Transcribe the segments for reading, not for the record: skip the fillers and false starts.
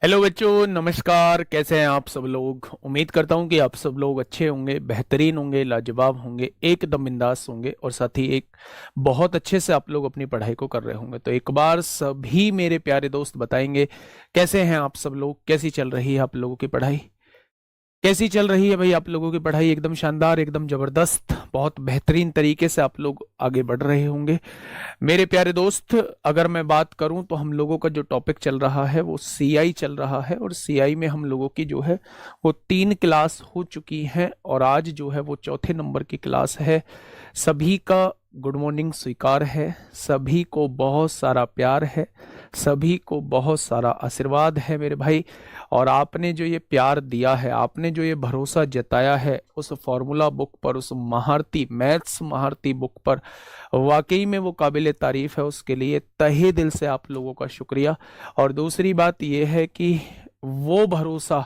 Hello बच्चों, नमस्कार। कैसे हैं आप सब लोग? उम्मीद करता हूं कि आप सब लोग अच्छे होंगे, बेहतरीन होंगे, लाजवाब होंगे, एकदम बिंदास होंगे और साथ ही एक बहुत अच्छे से आप लोग अपनी पढ़ाई को कर रहे होंगे। तो एक बार सभी मेरे प्यारे दोस्त बताएंगे कैसे हैं आप सब लोग, कैसी चल रही है आप लोगों की पढ़ाई? कैसी चल रही है भाई आप लोगों की पढ़ाई? एकदम शानदार, एकदम जबरदस्त, बहुत बेहतरीन तरीके से आप लोग आगे बढ़ रहे होंगे मेरे प्यारे दोस्त। अगर मैं बात करूं तो हम लोगों का जो टॉपिक चल रहा है वो सीआई चल रहा है, और सीआई में हम लोगों की जो है वो 3 क्लास हो चुकी हैं और आज जो है वो चौथे नंबर की क्लास है। सभी का गुड मॉर्निंग स्वीकार है, सभी को बहुत सारा प्यार है, सभी को बहुत सारा आशीर्वाद है मेरे भाई। और आपने जो ये प्यार दिया है, आपने जो ये भरोसा जताया है उस फॉर्मूला बुक पर, उस महारती मैथ्स महारती बुक पर, वाकई में वो काबिल तारीफ है। उसके लिए तहे दिल से आप लोगों का शुक्रिया। और दूसरी बात यह है कि वो भरोसा,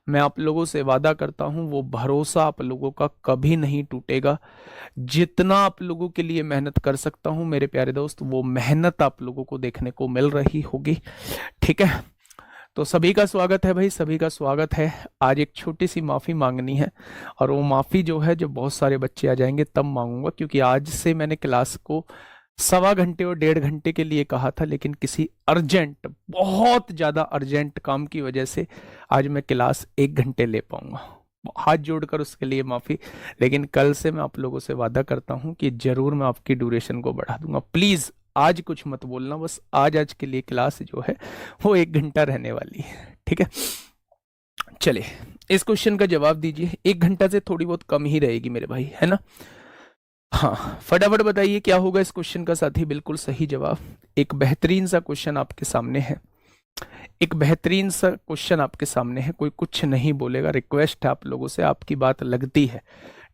मैं आप लोगों से वादा करता हूं, वो भरोसा आप लोगों का कभी नहीं टूटेगा। जितना आप लोगों के लिए मेहनत कर सकता हूं मेरे प्यारे दोस्त, वो मेहनत आप लोगों को देखने को मिल रही होगी। ठीक है, तो सभी का स्वागत है भाई, सभी का स्वागत है। आज एक छोटी सी माफ़ी मांगनी है, और वो माफ़ी जो है, जब बहुत सारे बच्चे आ जाएंगे तब मांगूंगा, क्योंकि आज से मैंने क्लास को 1.25 घंटे और 1.5 घंटे के लिए कहा था, लेकिन किसी अर्जेंट, बहुत ज़्यादा अर्जेंट काम की वजह से आज मैं क्लास 1 घंटे ले पाऊंगा। हाथ जोड़कर उसके लिए माफ़ी। लेकिन कल से मैं आप लोगों से वादा करता हूं कि ज़रूर मैं आपकी ड्यूरेशन को बढ़ा दूंगा। प्लीज़ आज कुछ मत बोलना, बस आज के लिए क्लास जो है वो 1 घंटा रहने वाली है। ठीक है, चलिए इस क्वेश्चन का जवाब दीजिए। 1 घंटा से थोड़ी बहुत कम ही रहेगी मेरे भाई, है ना? हाँ, फटाफट बताइए क्या होगा इस क्वेश्चन का साथी। बिल्कुल सही जवाब। एक बेहतरीन सा क्वेश्चन आपके सामने है, एक बेहतरीन सा क्वेश्चन आपके सामने है। कोई कुछ नहीं बोलेगा, रिक्वेस्ट है आप लोगों से, आपकी बात लगती है,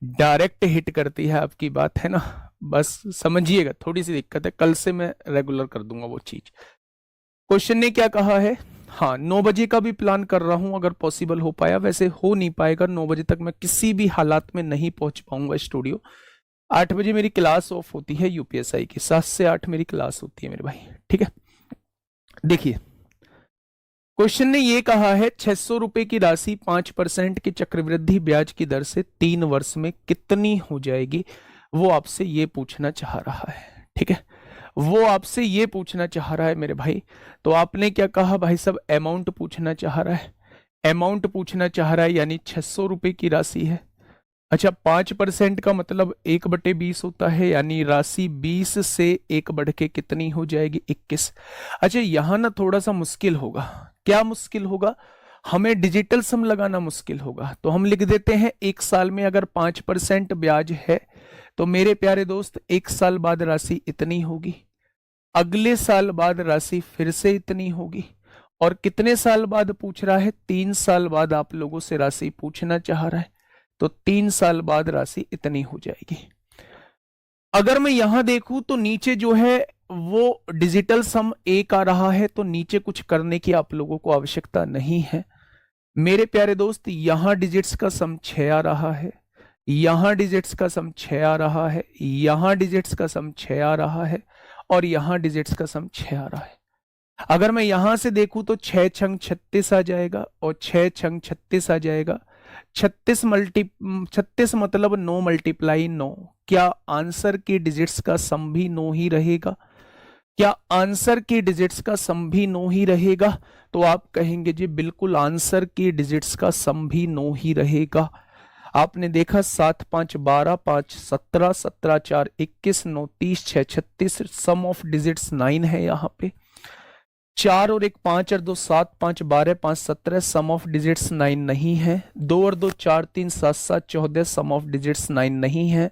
डायरेक्ट हिट करती है आपकी बात, है ना? बस समझिएगा, थोड़ी सी दिक्कत है, कल से मैं रेगुलर कर दूंगा वो चीज। क्वेश्चन ने क्या कहा है? हाँ, 9 बजे का भी प्लान कर रहा हूं अगर पॉसिबल हो पाया। वैसे हो नहीं पाएगा, 9 बजे तक मैं किसी भी हालात में नहीं पहुंच पाऊंगा स्टूडियो। 8 बजे मेरी क्लास ऑफ होती है यूपीएसआई की, 7 से 8 मेरी क्लास होती है मेरे भाई। ठीक है, देखिए क्वेश्चन ने ये कहा है 600 रुपए की राशि 5% की चक्रवृद्धि ब्याज की दर से 3 वर्ष में कितनी हो जाएगी, वो आपसे ये पूछना चाह रहा है। ठीक है, वो आपसे ये पूछना चाह रहा है मेरे भाई। तो आपने क्या कहा भाई साहब? अमाउंट पूछना चाह रहा है, अमाउंट पूछना चाह रहा है, यानी 600 रुपए की राशि है। अच्छा, 5% का मतलब 1/20 होता है, यानी राशि 20 से 1 बढ़ के कितनी हो जाएगी? 21। अच्छा, यहां ना थोड़ा सा मुश्किल होगा। क्या मुश्किल होगा? हमें डिजिटल सम लगाना मुश्किल होगा। तो हम लिख देते हैं 1 साल में अगर 5% ब्याज है तो मेरे प्यारे दोस्त 1 साल बाद राशि इतनी होगी, अगले साल बाद राशि फिर से इतनी होगी, और कितने साल बाद पूछ रहा है? 3 साल बाद आप लोगों से राशि पूछना चाह रहा है, तो 3 साल बाद राशि इतनी हो जाएगी। अगर मैं यहां देखूं तो नीचे जो है वो डिजिटल सम 1 आ रहा है, तो नीचे कुछ करने की आप लोगों को आवश्यकता नहीं है मेरे प्यारे दोस्त। यहां डिजिट्स का सम 6 आ रहा है, यहां डिजिट्स का सम 6 आ रहा है, यहां डिजिट्स का सम 6 आ रहा है, और यहां डिजिट्स का सम 6 आ रहा है। अगर मैं यहां से देखूं तो 6 छंग 36 आ जाएगा, और 6 छंग 36 आ जाएगा। 36 मतलब 9 × 9। क्या आंसर की डिजिट्स का सम भी 9 ही रहेगा? क्या आंसर की डिजिट्स का सम भी 9 ही रहेगा? तो आप कहेंगे जी बिल्कुल, आंसर की डिजिट्स का सम भी 9 ही रहेगा। आपने देखा 7 5 12, 5 17, 17 4 21, 9 30, 6 36, सम ऑफ डिजिट्स 9 है यहाँ पे। 4 और 1 5 और 2 7, 5 12, 5 17, सम ऑफ डिजिट्स 9 नहीं है। 2 और 2 4 3 7 7 14, सम ऑफ डिजिट्स 9 नहीं है।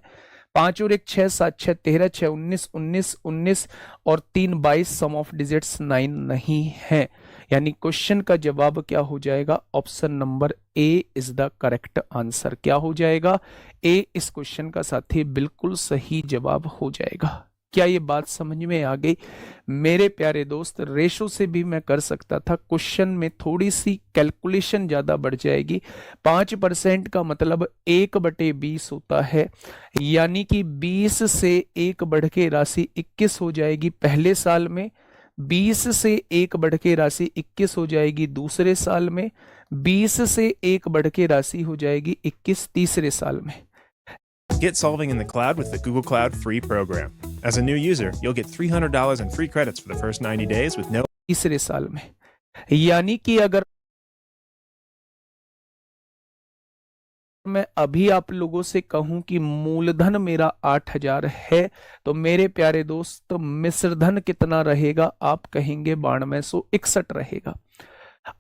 5 और 1 6 7 6 13, 6 19 19 19 और 3 22, सम ऑफ डिजिट्स 9 नहीं है। यानी क्वेश्चन का जवाब क्या हो जाएगा? Option number A is the correct answer. क्या हो जाएगा? ए इस क्वेश्चन का साथी बिल्कुल सही जवाब हो जाएगा। क्या ये बात समझ में आ गई मेरे प्यारे दोस्त? रेशो से भी मैं कर सकता था, क्वेश्चन में थोड़ी सी कैलकुलेशन ज्यादा बढ़ जाएगी। 5% का मतलब 1/20 होता है, यानी कि 20 से 1 बढ़ के राशि 21 हो जाएगी पहले साल में, 20 से 1 बढ़ के राशि 21 हो जाएगी दूसरे साल में, 20 से 1 बढ़ के राशि हो जाएगी 21 तीसरे साल में। Get solving in the cloud with the Google Cloud free program. As a new user, you'll get $300 in free credits for the first 90 days with no तीसरे साल में। यानी कि अगर मैं अभी आप लोगों से कहूं कि मूलधन मेरा 8,000 है, तो मेरे प्यारे दोस्त मिश्रधन कितना रहेगा? आप कहेंगे 9261 रहेगा।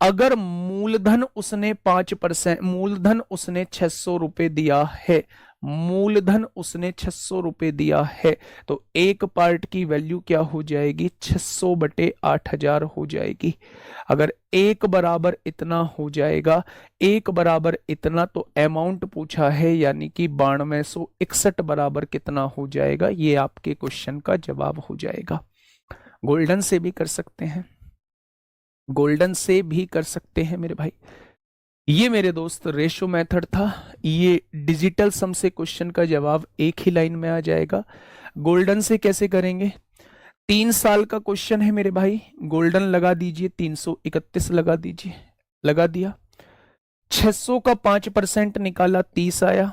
अगर मूलधन उसने 5%, मूलधन उसने 600 रुपए दिया है, मूलधन उसने 600 रुपए दिया है, तो एक पार्ट की वैल्यू क्या हो जाएगी? 600 बटे 8,000 हो जाएगी। अगर एक बराबर इतना हो जाएगा, एक बराबर इतना, तो अमाउंट पूछा है, यानी कि 9261 बराबर कितना हो जाएगा? ये आपके क्वेश्चन का जवाब हो जाएगा। गोल्डन से भी कर सकते हैं, गोल्डन से भी कर सकते हैं मेरे भाई। ये मेरे दोस्त रेशो मेथड था। ये डिजिटल सम से क्वेश्चन का जवाब एक ही लाइन में आ जाएगा। गोल्डन से कैसे करेंगे? 3 साल का क्वेश्चन है मेरे भाई, गोल्डन लगा दीजिए, 331 लगा दीजिए, लगा दिया। 600 का 5% निकाला, 30 आया।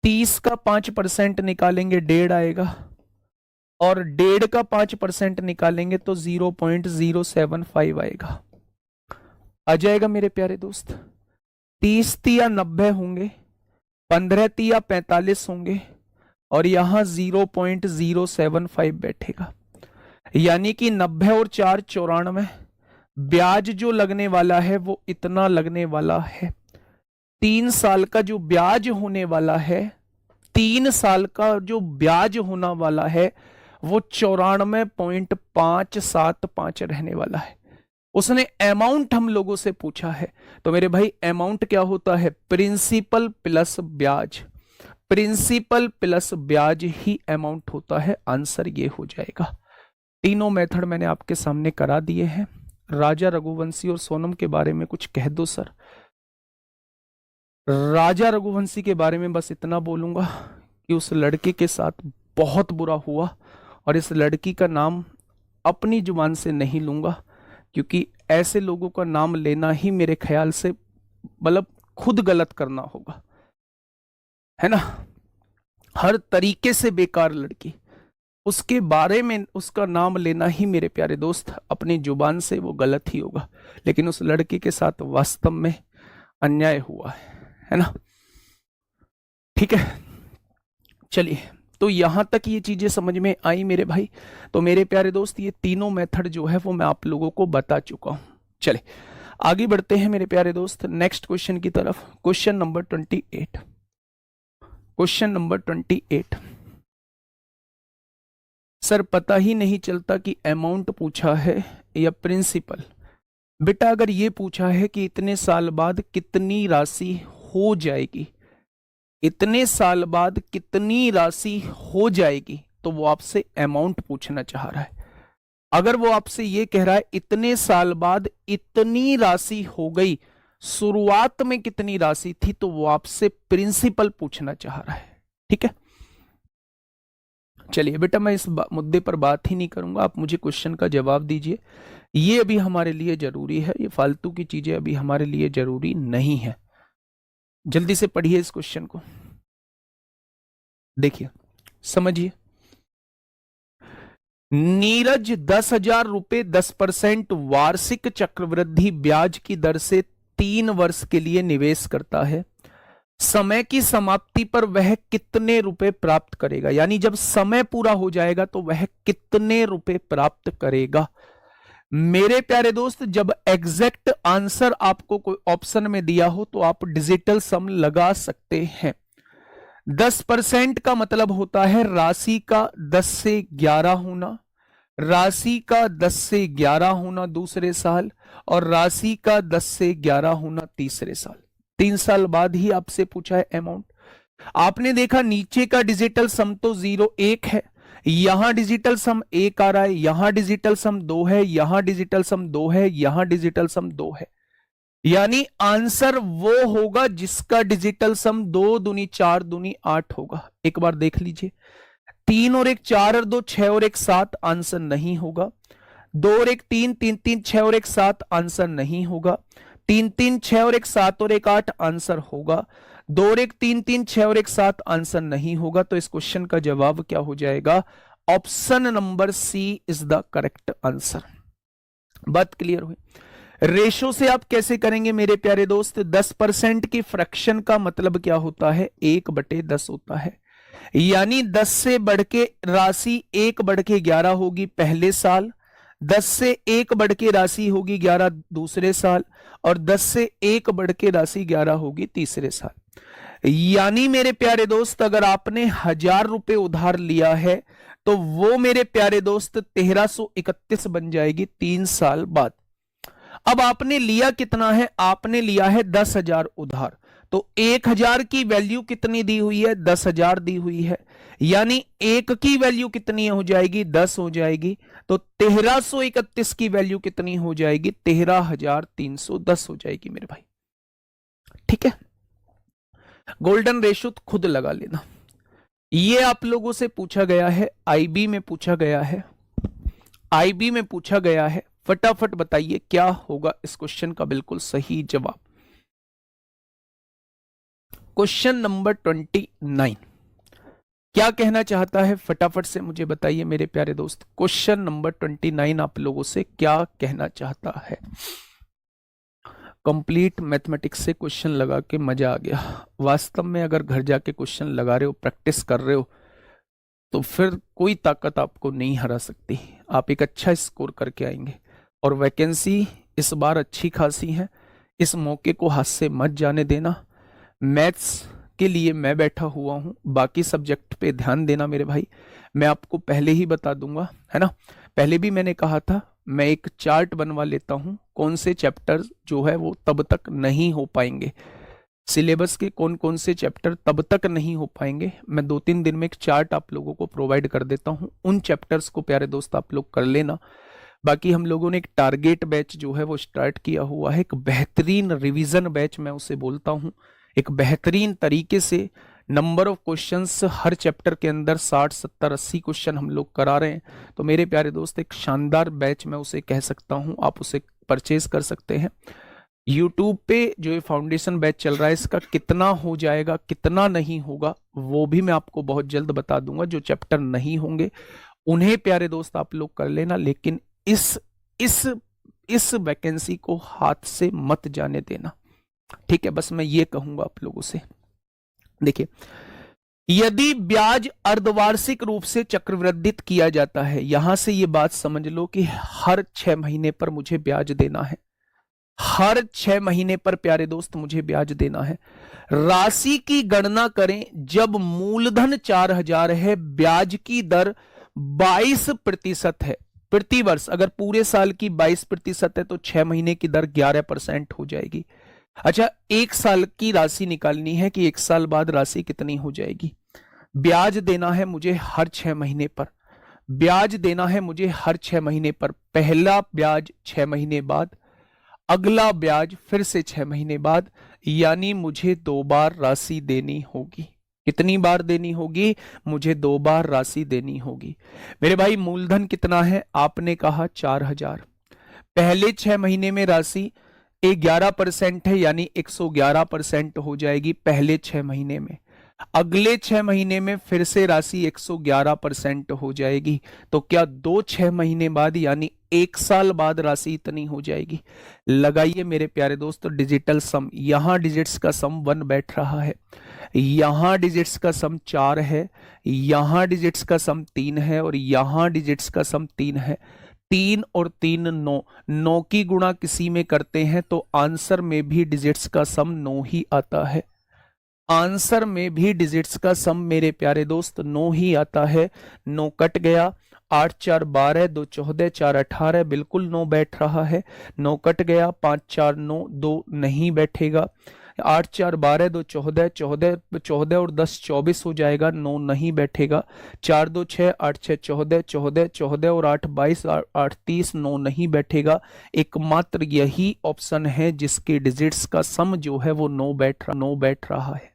30 का 5% निकालेंगे, 1.5 आएगा, और 1.5 का 5% निकालेंगे तो 0.075 आएगा। आ जाएगा मेरे प्यारे दोस्त। 30 तिया 90 होंगे, 15 तिया 45 होंगे, और यहां 0.075 बैठेगा, यानी कि 90 और 4 94। ब्याज जो लगने वाला है वो इतना लगने वाला है। 3 साल का जो ब्याज होने वाला है, 3 साल का जो ब्याज होना वाला है वो 94.575 रहने वाला है। उसने अमाउंट हम लोगों से पूछा है, तो मेरे भाई अमाउंट क्या होता है? प्रिंसिपल प्लस ब्याज, प्रिंसिपल प्लस ब्याज ही अमाउंट होता है। आंसर ये हो जाएगा। तीनों मेथड मैंने आपके सामने करा दिए हैं। राजा रघुवंशी और सोनम के बारे में कुछ कह दो सर। राजा रघुवंशी के बारे में बस इतना बोलूंगा कि उस लड़के के साथ बहुत बुरा हुआ, और इस लड़की का नाम अपनी जुबान से नहीं लूंगा, क्योंकि ऐसे लोगों का नाम लेना ही मेरे ख्याल से मतलब खुद गलत करना होगा, है ना। हर तरीके से बेकार लड़की, उसके बारे में उसका नाम लेना ही मेरे प्यारे दोस्त अपनी जुबान से वो गलत ही होगा। लेकिन उस लड़की के साथ वास्तव में अन्याय हुआ है ना। ठीक है, चलिए, तो यहां तक ये चीजें समझ में आई मेरे भाई। तो मेरे प्यारे दोस्त ये तीनों मेथड जो है वो मैं आप लोगों को बता चुका हूं। चले आगे बढ़ते हैं मेरे प्यारे दोस्त नेक्स्ट क्वेश्चन की तरफ। Question number 28, question number 28। Sir पता ही नहीं चलता कि अमाउंट पूछा है या प्रिंसिपल। बेटा अगर ये पूछा है कि इतने साल बाद कितनी राशि हो जाएगी, इतने साल बाद कितनी राशि हो जाएगी, तो वो आपसे अमाउंट पूछना चाह रहा है। अगर वो आपसे ये कह रहा है इतने साल बाद इतनी राशि हो गई, शुरुआत में कितनी राशि थी, तो वो आपसे प्रिंसिपल पूछना चाह रहा है। ठीक है, चलिए बेटा मैं इस मुद्दे पर बात ही नहीं करूंगा, आप मुझे क्वेश्चन का जवाब दीजिए। ये अभी हमारे लिए जरूरी है, ये फालतू की चीजें अभी हमारे लिए जरूरी नहीं है। जल्दी से पढ़िए इस क्वेश्चन को, देखिए समझिए। नीरज 10,000 रुपए 10% वार्षिक चक्रवृद्धि ब्याज की दर से 3 वर्ष के लिए निवेश करता है। समय की समाप्ति पर वह कितने रुपए प्राप्त करेगा, यानी जब समय पूरा हो जाएगा तो वह कितने रुपए प्राप्त करेगा। मेरे प्यारे दोस्त जब एग्जैक्ट आंसर आपको कोई ऑप्शन में दिया हो तो आप डिजिटल सम लगा सकते हैं। 10% का मतलब होता है राशि का 10 से 11 होना, राशि का 10 से 11 होना दूसरे साल, और राशि का 10 से 11 होना तीसरे साल। 3 साल बाद ही आपसे पूछा है अमाउंट। आपने देखा नीचे का डिजिटल सम तो 0 1 है, यहां डिजिटल सम 1 आ रहा है, यहां डिजिटल सम 2 है, यहां डिजिटल सम 2 है, यहां डिजिटल सम 2 है। यानी आंसर वो होगा जिसका डिजिटल सम 2 दूनी 4 दूनी 8 होगा। एक बार देख लीजिए, 3 और 1 4 और 2 6 और 1 7, आंसर नहीं होगा। 2 और 1 3, 3 3 6 और 1 7 आंसर नहीं होगा। 3 3 6 और 1 7 और 1 8 आंसर होगा। 2 और 1 3 3 6 और 1 7 आंसर नहीं होगा। तो इस क्वेश्चन का जवाब क्या हो जाएगा? Option number C is the correct answer. बात क्लियर हुई? रेशो से आप कैसे करेंगे मेरे प्यारे दोस्त? 10% की फ्रैक्शन का मतलब क्या होता है? 1/10 होता है। यानी 10 से बढ़ के राशि 1/11 होगी पहले साल, 10 से 1 बढ़ के राशि होगी 11 दूसरे साल, और 10 से 1 बढ़ के राशि 11 होगी तीसरे साल। यानी मेरे प्यारे दोस्त अगर आपने 1000 रुपए उधार लिया है तो वो मेरे प्यारे दोस्त 1331 बन जाएगी 3 साल बाद। अब आपने लिया कितना है? आपने लिया है 10,000 उधार, तो 1000 की वैल्यू कितनी दी हुई है? 10,000 दी हुई है। यानी 1 की वैल्यू कितनी हो जाएगी? 10 हो जाएगी। तो 1331 की वैल्यू कितनी हो जाएगी? 13,310 हो जाएगी मेरे भाई। ठीक है, गोल्डन रेशो खुद लगा लेना। ये आप लोगों से पूछा गया है, आईबी में पूछा गया है, आईबी में पूछा गया है। फटाफट बताइए क्या होगा इस क्वेश्चन का बिल्कुल सही जवाब। क्वेश्चन नंबर 29 क्या कहना चाहता है? फटाफट से मुझे बताइए मेरे प्यारे दोस्त। क्वेश्चन नंबर 29 आप लोगों से क्या कहना चाहता है? कंप्लीट मैथमेटिक्स से क्वेश्चन लगा के मजा आ गया। वास्तव में अगर घर जाके क्वेश्चन लगा रहे हो, प्रैक्टिस कर रहे हो, तो फिर कोई ताकत आपको नहीं हरा सकती। आप एक अच्छा स्कोर करके आएंगे। और वैकेंसी इस बार अच्छी खासी है, इस मौके को हाथ से मत जाने देना। मैथ्स के लिए मैं बैठा हुआ हूं, बाकी सब्जेक्ट पे ध्यान देना मेरे भाई। मैं आपको पहले ही बता दूंगा, है ना। पहले भी मैंने कहा था मैं एक चार्ट बनवा लेता हूं, कौन से चैप्टर जो है वो तब तक नहीं हो पाएंगे, सिलेबस के कौन कौन से चैप्टर तब तक नहीं हो पाएंगे। मैं 2-3 दिन में एक चार्ट आप लोगों को प्रोवाइड कर देता हूं। उन चैप्टर्स को प्यारे दोस्त आप लोग कर लेना। बाकी हम लोगों ने एक टारगेट बैच जो है वो स्टार्ट किया हुआ है, एक बेहतरीन रिवीजन बैच मैं उसे बोलता हूं। एक बेहतरीन तरीके से number of questions her chapter के अंदर 60 70 80 क्वेश्चन हम लोग करा रहे हैं। तो मेरे प्यारे दोस्त एक शानदार बैच मैं उसे कह सकता हूं, आप उसे परचेज कर सकते हैं। यूट्यूब पे जो ये फाउंडेशन बैच चल रहा है, इसका कितना हो जाएगा कितना नहीं होगा वो भी मैं आपको बहुत जल्द बता दूंगा। जो चैप्टर नहीं होंगे उन्हें प्यारे दोस्त आप लोग कर लेना, लेकिन इस वैकेंसी को हाथ से मत जाने देना। ठीक है, बस मैं ये कहूंगा आप लोगों से। देखिए, यदि ब्याज अर्धवार्षिक रूप से चक्रवृद्धित किया जाता है, यहां से ये बात समझ लो कि हर 6 महीने पर मुझे ब्याज देना है। हर 6 महीने पर प्यारे दोस्त मुझे ब्याज देना है। राशि की गणना करें, जब मूलधन 4,000 है, ब्याज की दर 22% है प्रति वर्ष। अगर पूरे साल की 22% है तो 6 महीने की दर 11% हो जाएगी। अच्छा, 1 साल की राशि निकालनी है कि 1 साल बाद राशि कितनी हो जाएगी। ब्याज देना है मुझे हर 6 महीने पर, ब्याज देना है मुझे हर 6 महीने पर। पहला ब्याज 6 महीने बाद, अगला ब्याज फिर से 6 महीने बाद, यानी मुझे 2 बार राशि देनी होगी। कितनी बार देनी होगी? मुझे 2 बार राशि देनी होगी। मेरे भाई मूलधन कितना है? आपने कहा 4,000। पहले 6 महीने में राशि 11% है, यानी 111% हो जाएगी पहले 6 महीने में। अगले 6 महीने में फिर से राशि 111% हो जाएगी। तो क्या 2 महीने बाद यानी 1 साल बाद राशि इतनी हो जाएगी। लगाइए मेरे प्यारे दोस्तों डिजिटल सम। यहां डिजिट्स का सम 1 बैठ रहा है, यहां डिजिट्स का सम 4 है, यहां डिजिट्स का सम 3 है, और यहां डिजिट्स का सम 3 है। 3 और 3 9, 9 की गुणा किसी में करते हैं तो आंसर में भी डिजिट्स का सम 9 ही आता है। आंसर में भी डिजिट्स का सम मेरे प्यारे दोस्त 9 ही आता है। 9 कट गया, 8 4 12, 2 14, 4 18, बिल्कुल 9 बैठ रहा है। 9 कट गया, 5 4 9, 2 नहीं बैठेगा। 8 4 12, 2 14, 14 14 और 10 24 हो जाएगा, 9 नहीं बैठेगा। 4 2 6, 8 6 14, 14 14 और 8 22, 8 30, 9 नहीं बैठेगा। एकमात्र यही ऑप्शन है जिसके डिजिट्स का सम जो है वो 9 बैठ रहा है।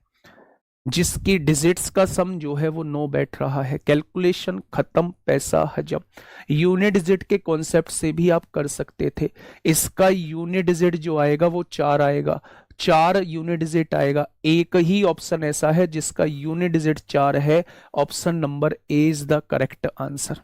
जिसकी डिजिट्स का सम जो है वो 9 बैठ रहा है। कैलकुलेशन खत्म, पैसा हजम। यूनिट डिजिट के कॉन्सेप्ट से भी आप कर सकते थे। इसका यूनिट डिजिट जो आएगा वो 4 आएगा, 4 यूनिट डिजिट आएगा। एक ही ऑप्शन ऐसा है जिसका यूनिट डिजिट 4 है, option number A is the correct answer.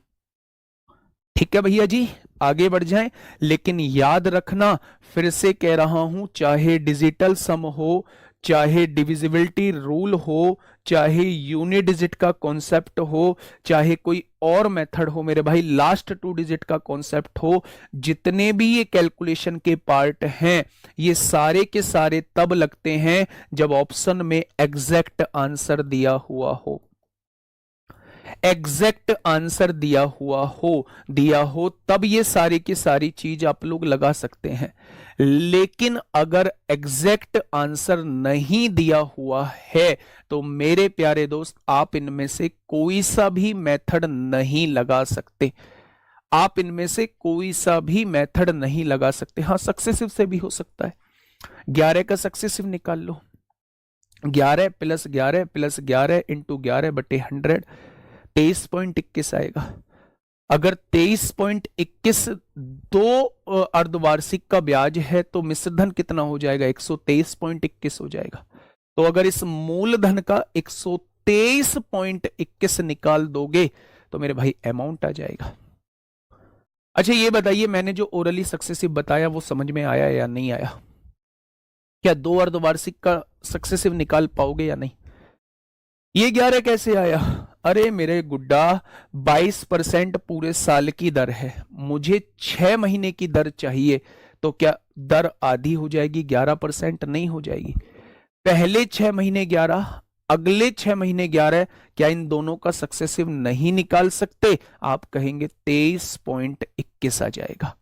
ठीक है भैया जी, आगे बढ़ जाएं। लेकिन याद रखना, फिर से कह रहा हूं, चाहे डिजिटल सम हो, चाहे डिविजिबिलिटी रूल हो, चाहे यूनिट डिजिट का कॉन्सेप्ट हो, चाहे कोई और मेथड हो मेरे भाई, लास्ट 2 डिजिट का कॉन्सेप्ट हो, जितने भी ये कैलकुलेशन के पार्ट हैं ये सारे के सारे तब लगते हैं जब ऑप्शन में एग्जैक्ट आंसर दिया हुआ हो। एग्जैक्ट आंसर दिया हो तब ये सारी की सारी चीज आप लोग लगा सकते हैं। लेकिन अगर एग्जैक्ट आंसर नहीं दिया हुआ है तो मेरे प्यारे दोस्त आप इनमें से कोई सा भी मेथड नहीं लगा सकते। आप इनमें से कोई सा भी मेथड नहीं लगा सकते। हाँ, सक्सेसिव से भी हो सकता है। 11 का सक्सेसिव निकाल लो, 11 + 11 + 11 × 11/100, 23.21 आएगा। अगर 23.21 दो अर्धवार्षिक का ब्याज है तो मिश्रधन कितना हो जाएगा? 123.21 हो जाएगा। तो अगर इस मूलधन का 123.21 निकाल दोगे तो मेरे भाई अमाउंट आ जाएगा। अच्छा ये बताइए, मैंने जो ओरली सक्सेसिव बताया वो समझ में आया या नहीं आया? क्या 2 अर्धवार्षिक का सक्सेसिव निकाल पाओगे या नहीं? ये 11 कैसे आया? अरे मेरे गुड्डा, 22% पूरे साल की दर है, मुझे 6 महीने की दर चाहिए, तो क्या दर आधी हो जाएगी? 11% नहीं हो जाएगी। पहले 6 महीने 11, अगले 6 महीने 11, क्या इन दोनों का सक्सेसिव नहीं निकाल सकते? आप कहेंगे 23.21 आ जाएगा।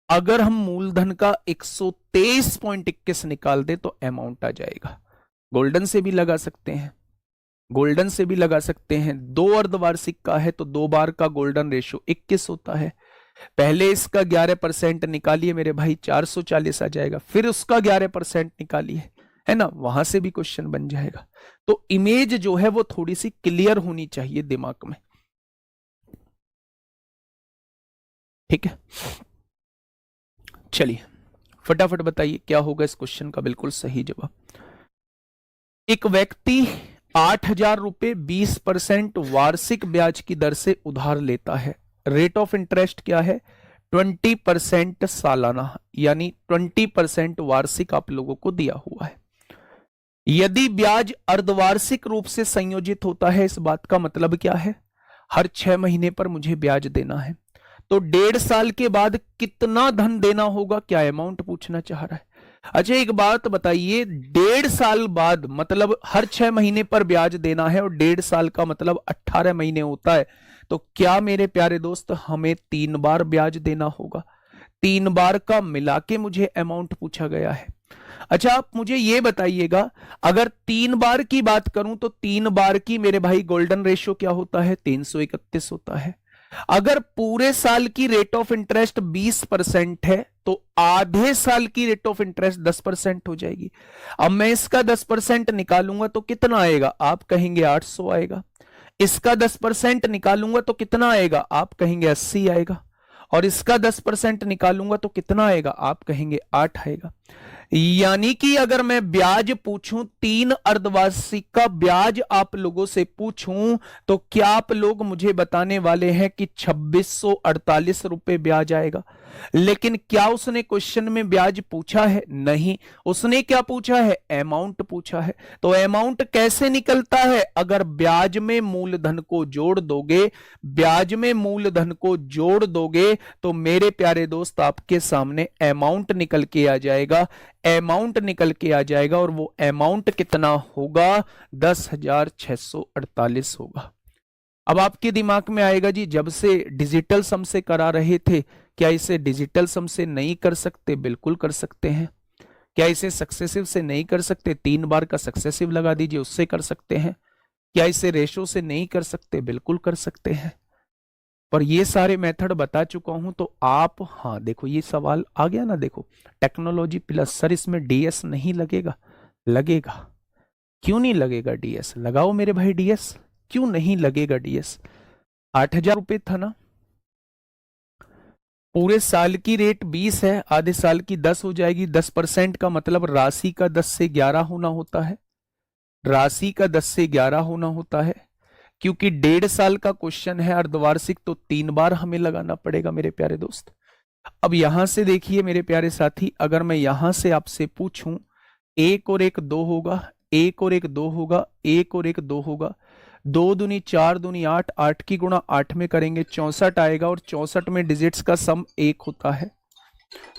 अगर हम मूलधन का 123.21 निकाल दे तो अमाउंट आ जाएगा। गोल्डन से भी लगा सकते हैं, गोल्डन से भी लगा सकते हैं। 2 अर्धवार्षिक का है तो 2 बार का गोल्डन रेशियो 21 होता है। पहले इसका 11% निकालिए मेरे भाई, 440 आ जाएगा। फिर उसका 11% निकालिए, है ना, वहां से भी क्वेश्चन बन जाएगा। तो इमेज जो है वो थोड़ी सी क्लियर होनी चाहिए दिमाग में। ठीक है, चलिए फटाफट बताइए क्या होगा इस क्वेश्चन का बिल्कुल सही जवाब। एक व्यक्ति 8,000 रुपए 20% वार्षिक ब्याज की दर से उधार लेता है। रेट ऑफ इंटरेस्ट क्या है? 20% सालाना, यानी 20% वार्षिक आप लोगों को दिया हुआ है। यदि ब्याज अर्धवार्षिक रूप से संयोजित होता है, इस बात का मतलब क्या है? हर 6 महीने पर मुझे ब्याज देना है, तो 1.5 साल के बाद कितना धन देना होगा? क्या अमाउंट पूछना चाह रहा है? अच्छा एक बात बताइए, 1.5 साल बाद मतलब हर 6 महीने पर ब्याज देना है और 1.5 साल का मतलब 18 महीने होता है, तो क्या मेरे प्यारे दोस्त हमें 3 बार ब्याज देना होगा? 3 बार का मिला के मुझे अमाउंट पूछा गया है। अच्छा आप मुझे ये बताइएगा, अगर 3 बार की बात करूं तो 3 बार की मेरे भाई गोल्डन रेशियो क्या होता है? 331 होता है। अगर पूरे साल की रेट ऑफ इंटरेस्ट 20% है तो आधे साल की रेट ऑफ इंटरेस्ट 10% हो जाएगी। अब मैं इसका 10% निकालूंगा तो कितना आएगा? आप कहेंगे 800 आएगा। इसका 10% निकालूंगा तो कितना आएगा? आप कहेंगे 80 आएगा। और इसका 10% निकालूंगा तो कितना आएगा? आप कहेंगे 8 आएगा। यानी कि अगर मैं ब्याज पूछूं, 3 अर्धवार्षिक का ब्याज आप लोगों से पूछूं, तो क्या आप लोग मुझे बताने वाले हैं कि 2648 रुपए ब्याज आएगा? लेकिन क्या उसने क्वेश्चन में ब्याज पूछा है? नहीं, उसने क्या पूछा है? अमाउंट पूछा है। तो अमाउंट कैसे निकलता है? अगर ब्याज में मूलधन को जोड़ दोगे, ब्याज में मूलधन को जोड़ दोगे तो मेरे प्यारे दोस्त आपके सामने अमाउंट निकल के आ जाएगा। अमाउंट निकल के आ जाएगा और वो अमाउंट कितना होगा? 10,648 होगा। अब आपके दिमाग में आएगा जी, जब से डिजिटल सम से करा रहे थे, क्या इसे डिजिटल सम से नहीं कर सकते? बिल्कुल कर सकते हैं। क्या इसे सक्सेसिव से नहीं कर सकते? 3 बार का सक्सेसिव लगा दीजिए, उससे कर सकते हैं। क्या इसे रेशो से नहीं कर सकते? बिल्कुल कर सकते हैं। पर ये सारे मेथड बता चुका हूं तो आप, हाँ देखो ये सवाल आ गया ना, देखो टेक्नोलॉजी प्लस, सर इसमें डीएस नहीं लगेगा? लगेगा। क्यों नहीं लगेगा डीएस? लगाओ मेरे भाई डीएस, क्यों नहीं लगेगा डीएस? 8,000 रुपये था ना, पूरे साल की रेट 20 है, आधे साल की 10 हो जाएगी। 10% का मतलब राशि का 10 से 11 होना होता है, राशि का 10 से 11 होना होता है। क्योंकि 1.5 साल का क्वेश्चन है अर्धवार्षिक, तो 3 बार हमें लगाना पड़ेगा मेरे प्यारे दोस्त। अब यहां से देखिए मेरे प्यारे साथी, अगर मैं यहां से आपसे पूछूं, 1 और 1 2 होगा, 1 और 1 2 होगा, 1 और 1 2 होगा, 2 दूनी 4 दूनी 8, 8 की गुणा 8 में करेंगे 64 आएगा, और 64 में डिजिट्स का सम 1 होता है।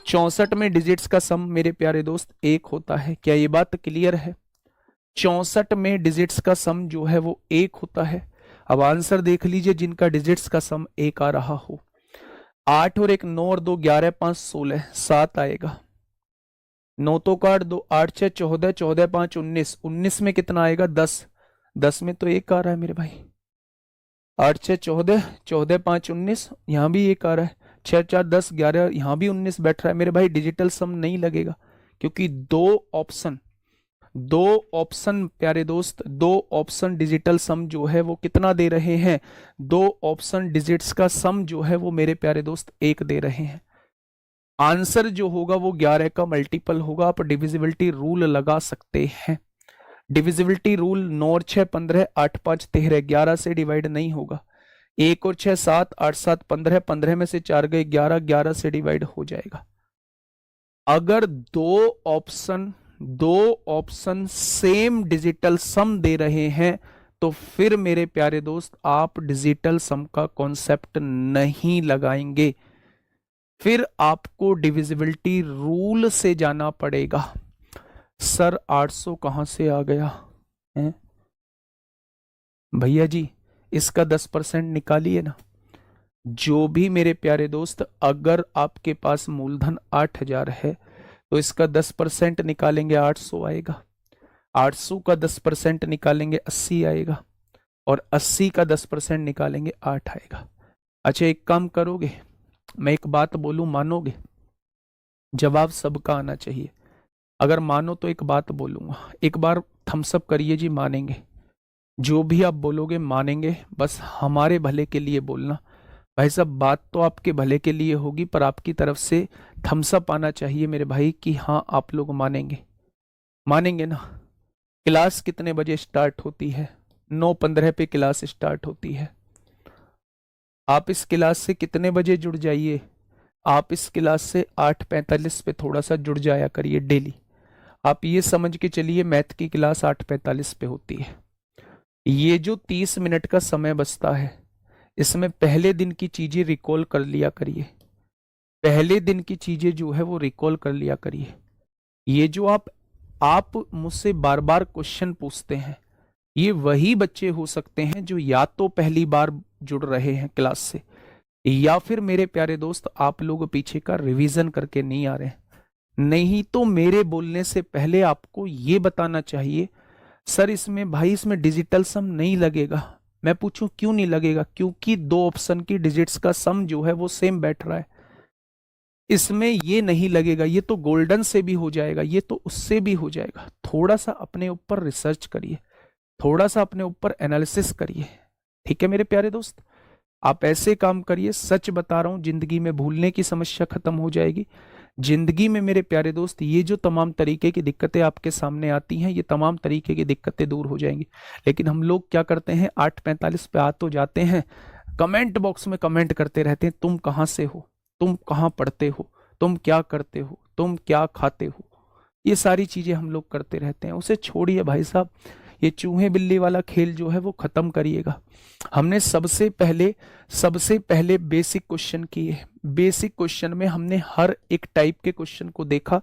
64 में डिजिट्स का सम मेरे प्यारे दोस्त 1 होता है। क्या ये बात क्लियर है? 64 में डिजिट्स का सम जो है वो 1 होता है। अब आंसर देख लीजिए जिनका डिजिट्स का सम 1 आ रहा हो। 8 और 1 9 और 2 11 5 16, 7 आएगा। 9 तो काट दो, 8 6 14, 14 5 19, 19 में कितना आएगा? 10, 10 में तो 1 आ रहा है मेरे भाई। 8 6 14, 14 5 19, यहाँ भी 1 आ रहा है। 6 4 10 11, यहाँ भी 19 बैठ रहा है मेरे भाई। डिजिटल सम नहीं लगेगा, क्योंकि दो ऑप्शन प्यारे दोस्त, 2 ऑप्शन डिजिटल सम जो है वो कितना दे रहे हैं? 2 ऑप्शन डिजिट्स का सम जो है वो मेरे प्यारे दोस्त 1 दे रहे हैं। आंसर जो होगा वो 11 का मल्टीपल होगा। आप डिविजिबिलिटी रूल लगा सकते हैं। डिविजिबिलिटी रूल 9 और 6 15, 8 5 13, 11 से डिवाइड नहीं होगा। 1 और 6 7, 8 7 15, 15 में से 4 गए 11, 11 से डिवाइड हो जाएगा। अगर दो ऑप्शन सेम डिजिटल सम दे रहे हैं, तो फिर मेरे प्यारे दोस्त आप डिजिटल सम का कॉन्सेप्ट नहीं लगाएंगे, फिर आपको डिविजिबिलिटी रूल से जाना पड़ेगा। सर 800 कहां से आ गया है भैया जी? इसका 10% निकालिए ना। जो भी मेरे प्यारे दोस्त, अगर आपके पास मूलधन 8,000 है तो इसका 10% निकालेंगे 800 आएगा। 800 का 10% निकालेंगे 80 आएगा, और 80 का 10% निकालेंगे 8 आएगा। अच्छा एक काम करोगे, मैं एक बात बोलूं, मानोगे? जवाब सबका आना चाहिए। अगर मानो तो एक बात बोलूंगा, एक बार थम्सअप करिए जी, मानेंगे? जो भी आप बोलोगे मानेंगे, बस हमारे भले के लिए बोलना। भाई साहब बात तो आपके भले के लिए होगी, पर आपकी तरफ से थम्सअप आना चाहिए मेरे भाई कि हाँ आप लोग मानेंगे। मानेंगे ना? क्लास कितने बजे स्टार्ट होती है? 9:15 पे क्लास स्टार्ट होती है। आप इस क्लास से कितने बजे जुड़ जाइए? आप इस क्लास से 8:45 पे थोड़ा सा जुड़ जाया करिए डेली। आप ये समझ के चलिए मैथ की क्लास 8:45 पे होती है। ये जो 30 मिनट का समय बचता है, इसमें पहले दिन की चीजें रिकॉल कर लिया करिए। पहले दिन की चीजें जो है वो रिकॉल कर लिया करिए। ये जो आप मुझसे बार बार क्वेश्चन पूछते हैं, ये वही बच्चे हो सकते हैं जो या तो पहली बार जुड़ रहे हैं क्लास से, या फिर मेरे प्यारे दोस्त आप लोग पीछे का रिवीजन करके नहीं आ रहे हैं। नहीं तो मेरे बोलने से पहले आपको ये बताना चाहिए, सर इसमें भाई इसमें डिजिटल सम नहीं लगेगा। मैं पूछूं क्यों नहीं लगेगा? क्योंकि 2 ऑप्शन की डिजिट्स का सम जो है वो सेम बैठ रहा है। इसमें ये नहीं लगेगा, ये तो गोल्डन से भी हो जाएगा, ये तो उससे भी हो जाएगा। थोड़ा सा अपने ऊपर रिसर्च करिए, थोड़ा सा अपने ऊपर एनालिसिस करिए, ठीक है मेरे प्यारे दोस्त? आप ऐसे काम करिए, सच बता रहा हूं, जिंदगी में भूलने की समस्या खत्म हो जाएगी। जिंदगी में मेरे प्यारे दोस्त ये जो तमाम तरीके की दिक्कतें आपके सामने आती हैं, ये तमाम तरीके की दिक्कतें दूर हो जाएंगी। लेकिन हम लोग क्या करते हैं, 8:45 पे आ तो जाते हैं, कमेंट बॉक्स में कमेंट करते रहते हैं, तुम कहाँ से हो, तुम कहाँ पढ़ते हो, तुम क्या करते हो, तुम क्या खाते हो। ये सारी चीजें हम लोग करते रहते हैं। उसे छोड़िए भाई साहब, ये चूहे बिल्ली वाला खेल जो है वो खत्म करिएगा। हमने सबसे पहले बेसिक क्वेश्चन किए। बेसिक क्वेश्चन में हमने हर एक टाइप के क्वेश्चन को देखा,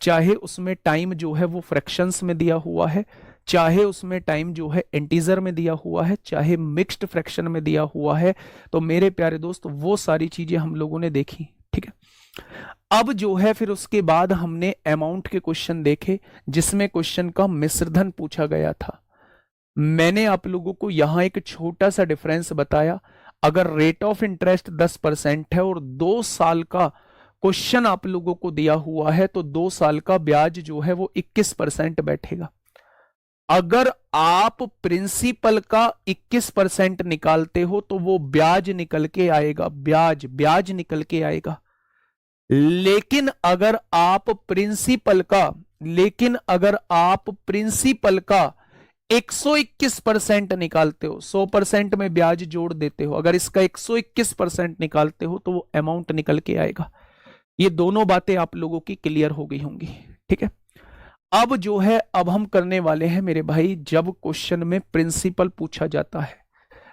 चाहे उसमें टाइम जो है वो फ्रैक्शंस में दिया हुआ है, चाहे उसमें टाइम जो है इंटीजर में दिया हुआ है, चाहे मिक्स्ड फ्रैक्शन में दिया हुआ है। तो मेरे प्यारे दोस्त वो सारी चीजें हम लोगों ने देखी, ठीक है। अब जो है फिर उसके बाद हमने अमाउंट के क्वेश्चन देखे, जिसमें क्वेश्चन का मिश्रधन पूछा गया था। मैंने आप लोगों को यहां एक छोटा सा डिफरेंस बताया। अगर रेट ऑफ इंटरेस्ट 10% है और 2 साल का क्वेश्चन आप लोगों को दिया हुआ है, तो 2 साल का ब्याज जो है वो 21% बैठेगा। अगर आप प्रिंसिपल का 21% निकालते हो तो वो ब्याज निकल के आएगा, ब्याज ब्याज निकल के आएगा। लेकिन अगर आप प्रिंसिपल का 121% निकालते हो, 100% में ब्याज जोड़ देते हो, अगर इसका 121% निकालते हो तो वो अमाउंट निकल के आएगा। ये दोनों बातें आप लोगों की क्लियर हो गई होंगी, ठीक है। अब जो है, अब हम करने वाले हैं मेरे भाई, जब क्वेश्चन में प्रिंसिपल पूछा जाता है,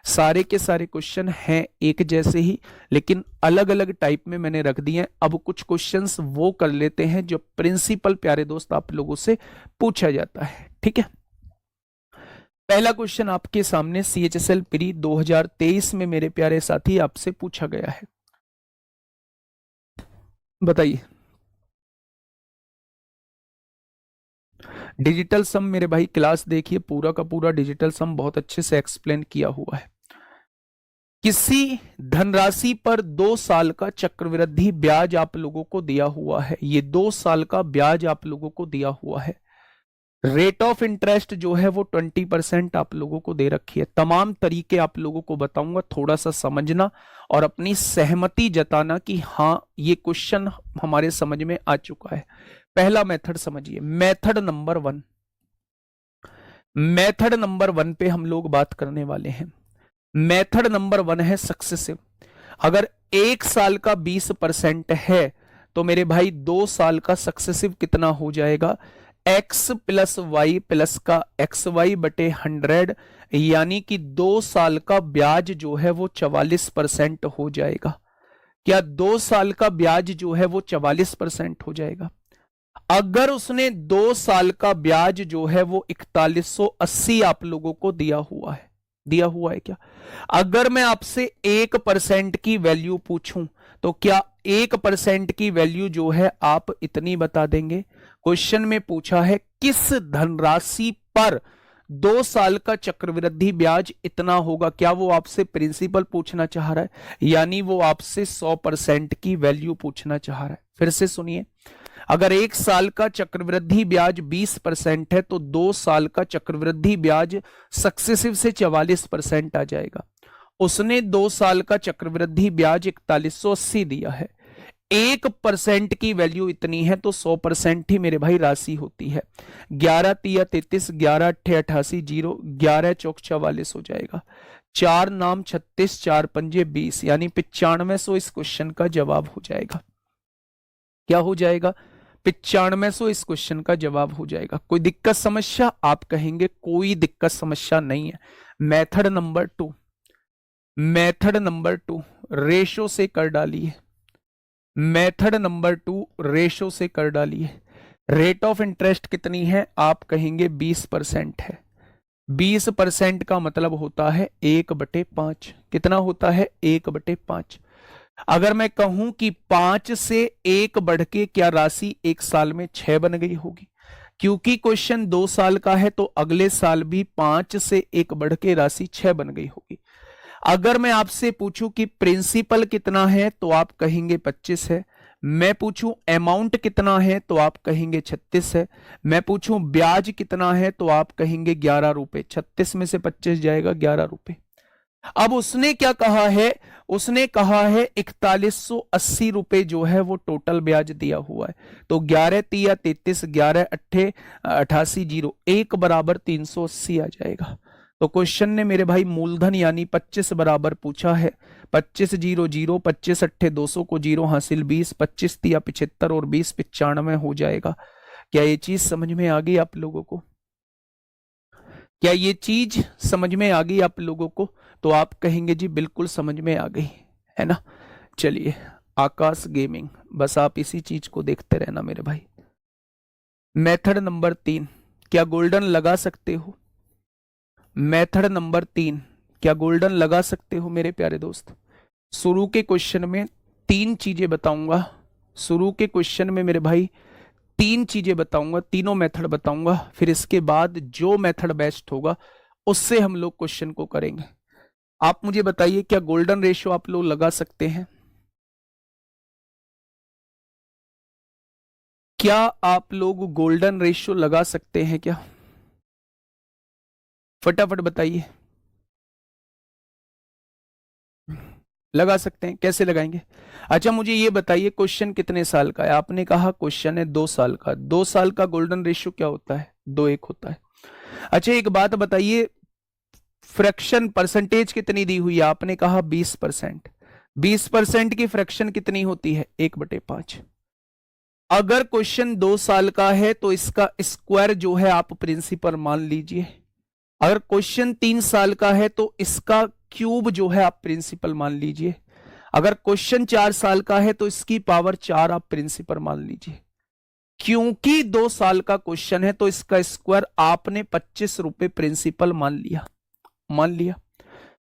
सारे के सारे क्वेश्चन हैं एक जैसे ही, लेकिन अलग अलग टाइप में मैंने रख दिए हैं। अब कुछ क्वेश्चंस वो कर लेते हैं जो प्रिंसिपल प्यारे दोस्त आप लोगों से पूछा जाता है, ठीक है। पहला क्वेश्चन आपके सामने CHSL प्री 2023 में मेरे प्यारे साथी आपसे पूछा गया है, बताइए। डिजिटल सम मेरे भाई क्लास देखिए, पूरा का पूरा डिजिटल सम बहुत अच्छे से एक्सप्लेन किया हुआ है। किसी धनराशि पर 2 साल का चक्रवृद्धि ब्याज आप लोगों को दिया हुआ है, ये 2 साल का ब्याज आप लोगों को दिया हुआ है। रेट ऑफ इंटरेस्ट जो है वो 20% आप लोगों को दे रखी है। तमाम तरीके आप लोगों को बताऊंगा, थोड़ा सा समझना और अपनी सहमति जताना कि हाँ ये क्वेश्चन हमारे समझ में आ चुका है। पहला मेथड समझिए, मेथड नंबर 1। मेथड नंबर 1 पे हम लोग बात करने वाले हैं। मेथड नंबर 1 है सक्सेसिव। अगर 1 साल का 20% है तो मेरे भाई 2 साल का सक्सेसिव कितना हो जाएगा, x प्लस वाई प्लस का XY बटे 100, यानी कि 2 साल का ब्याज जो है वो 44% हो जाएगा। क्या 2 साल का ब्याज जो है वो 44% हो जाएगा? अगर उसने 2 साल का ब्याज जो है वो 4180 आप लोगों को दिया हुआ है क्या? अगर मैं आपसे 1% की वैल्यू पूछूं तो क्या 1% की वैल्यू जो है आप इतनी बता देंगे? क्वेश्चन में पूछा है किस धनराशि पर 2 साल का चक्रवृद्धि ब्याज इतना होगा, क्या वो आपसे प्रिंसिपल पूछना चाह रहा है, यानी वो आपसे 100% की वैल्यू पूछना चाह रहा है। फिर से सुनिए, अगर 1 साल का चक्रवृद्धि ब्याज 20% है तो 2 साल का चक्रवृद्धि ब्याज सक्सेसिव से 44% आ जाएगा। उसने 2 साल का चक्रवृद्धि ब्याज 4180 दिया है, 1% की वैल्यू इतनी है तो 100% ही मेरे भाई राशि होती है। 11 तिया 33, 11 अट्ठे 88, 0 11 चौक 44 हो जाएगा। 4 नाम 36, 4 पंजे 20, यानी 9500 इस क्वेश्चन का जवाब हो जाएगा। क्या हो जाएगा? 9500 इस क्वेश्चन का जवाब हो जाएगा। कोई दिक्कत समस्या? आप कहेंगे कोई दिक्कत समस्या नहीं है। मेथड नंबर 2 रेशो से कर डालिए। मेथड नंबर 2 रेशो से कर डालिए। रेट ऑफ इंटरेस्ट कितनी है? आप कहेंगे 20% है। 20% का मतलब होता है 1/5। कितना होता है? 1/5। अगर मैं कहूं कि 5 से 1 बढ़ के क्या राशि 1 साल में 6 बन गई होगी, क्योंकि क्वेश्चन 2 साल का है तो अगले साल भी 5 से 1 बढ़ के राशि 6 बन गई होगी। अगर मैं आपसे पूछूं कि प्रिंसिपल कितना है तो आप कहेंगे 25 है। मैं पूछूं अमाउंट कितना है तो आप कहेंगे 36 है। मैं पूछूं ब्याज कितना है तो आप कहेंगे 11 रुपए। 36 में से 25 जाएगा 11 रुपए। अब उसने क्या कहा है? उसने कहा है 4180 रुपए जो है वो टोटल ब्याज दिया हुआ है। तो 11 तिया 33, 11 अट्ठे 88, 0 1 बराबर 380 आ जाएगा। तो क्वेश्चन ने मेरे भाई मूलधन यानी 25 बराबर पूछा है। 25 0 0, 25 अट्ठे 200 को 0 हासिल 20, 25 तिया 75 और 20 95 हो जाएगा। क्या ये चीज समझ में आ गई आप लोगों को? क्या ये चीज समझ में आ गई आप लोगों को? तो आप कहेंगे जी बिल्कुल समझ में आ गई, है ना। चलिए, आकाश गेमिंग, बस आप इसी चीज को देखते रहना मेरे भाई। मेथड नंबर 3, क्या गोल्डन लगा सकते हो? मेथड नंबर 3, क्या गोल्डन लगा सकते हो मेरे प्यारे दोस्त? शुरू के क्वेश्चन में 3 चीजें बताऊंगा। शुरू के क्वेश्चन में मेरे भाई 3 चीजें बताऊंगा, तीनों मेथड बताऊंगा। फिर इसके बाद जो मेथड बेस्ट होगा उससे हम लोग क्वेश्चन को करेंगे। आप मुझे बताइए, क्या गोल्डन रेशियो आप लोग लगा सकते हैं? क्या आप लोग गोल्डन रेशियो लगा सकते हैं क्या? फटाफट बताइए। लगा सकते हैं, कैसे लगाएंगे? अच्छा मुझे ये बताइए, क्वेश्चन कितने साल का है? आपने कहा क्वेश्चन है 2 साल का। 2 साल का गोल्डन रेशियो क्या होता है? 2:1 होता है। अच्छा एक बात बताइए, फ्रैक्शन परसेंटेज कितनी दी हुई है? आपने कहा 20%। 20% की फ्रैक्शन कितनी होती है? 1/5। अगर क्वेश्चन 2 साल का है तो इसका स्क्वायर जो है आप प्रिंसिपल मान लीजिए। अगर क्वेश्चन 3 साल का है तो इसका क्यूब जो है आप प्रिंसिपल मान लीजिए। अगर क्वेश्चन 4 साल का है तो इसकी पावर 4 आप प्रिंसिपल मान लीजिए। क्योंकि 2 साल का क्वेश्चन है तो इसका स्क्वायर आपने 25 रुपए प्रिंसिपल मान लिया।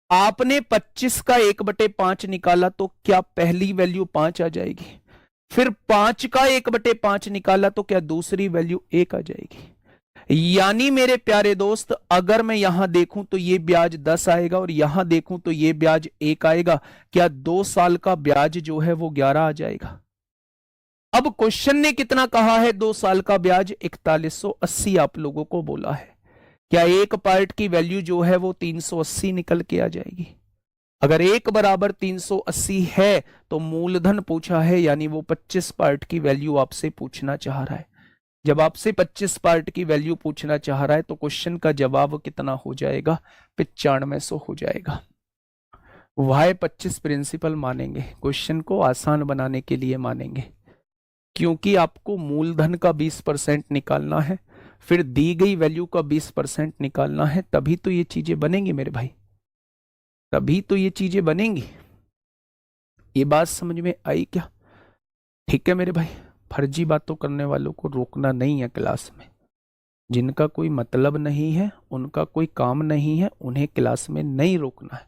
आपने 25 का 1/5 निकाला तो क्या पहली वैल्यू 5 आ जाएगी? फिर 5 का 1/5 निकाला तो क्या दूसरी वैल्यू 1 आ जाएगी? यानी मेरे प्यारे दोस्त, अगर मैं यहां देखूं तो ये ब्याज 10 आएगा और यहां देखूं तो ये ब्याज 1 आएगा। क्या 2 साल का ब्याज जो है वो 11 आ जाएगा? अब क्वेश्चन ने कितना कहा है? 2 साल का ब्याज 4180 आप लोगों को बोला है। क्या एक पार्ट की वैल्यू जो है वो 380 निकल के आ जाएगी? अगर एक बराबर 380 है तो मूलधन पूछा है, यानी वो 25 पार्ट की वैल्यू आपसे पूछना चाह रहा है। जब आपसे 25 पार्ट की वैल्यू पूछना चाह रहा है तो क्वेश्चन का जवाब कितना हो जाएगा? 9500 हो जाएगा। वाई 25 प्रिंसिपल मानेंगे, क्वेश्चन को आसान बनाने के लिए मानेंगे, क्योंकि आपको मूलधन का 20% निकालना है, फिर दी गई वैल्यू का 20% निकालना है, तभी तो ये चीजें बनेंगी मेरे भाई, तभी तो ये चीजें बनेंगी। ये बात समझ में आई क्या? ठीक है मेरे भाई, फर्जी बातों करने वालों को रोकना नहीं है क्लास में। जिनका कोई मतलब नहीं है, उनका कोई काम नहीं है, उन्हें क्लास में नहीं रोकना है।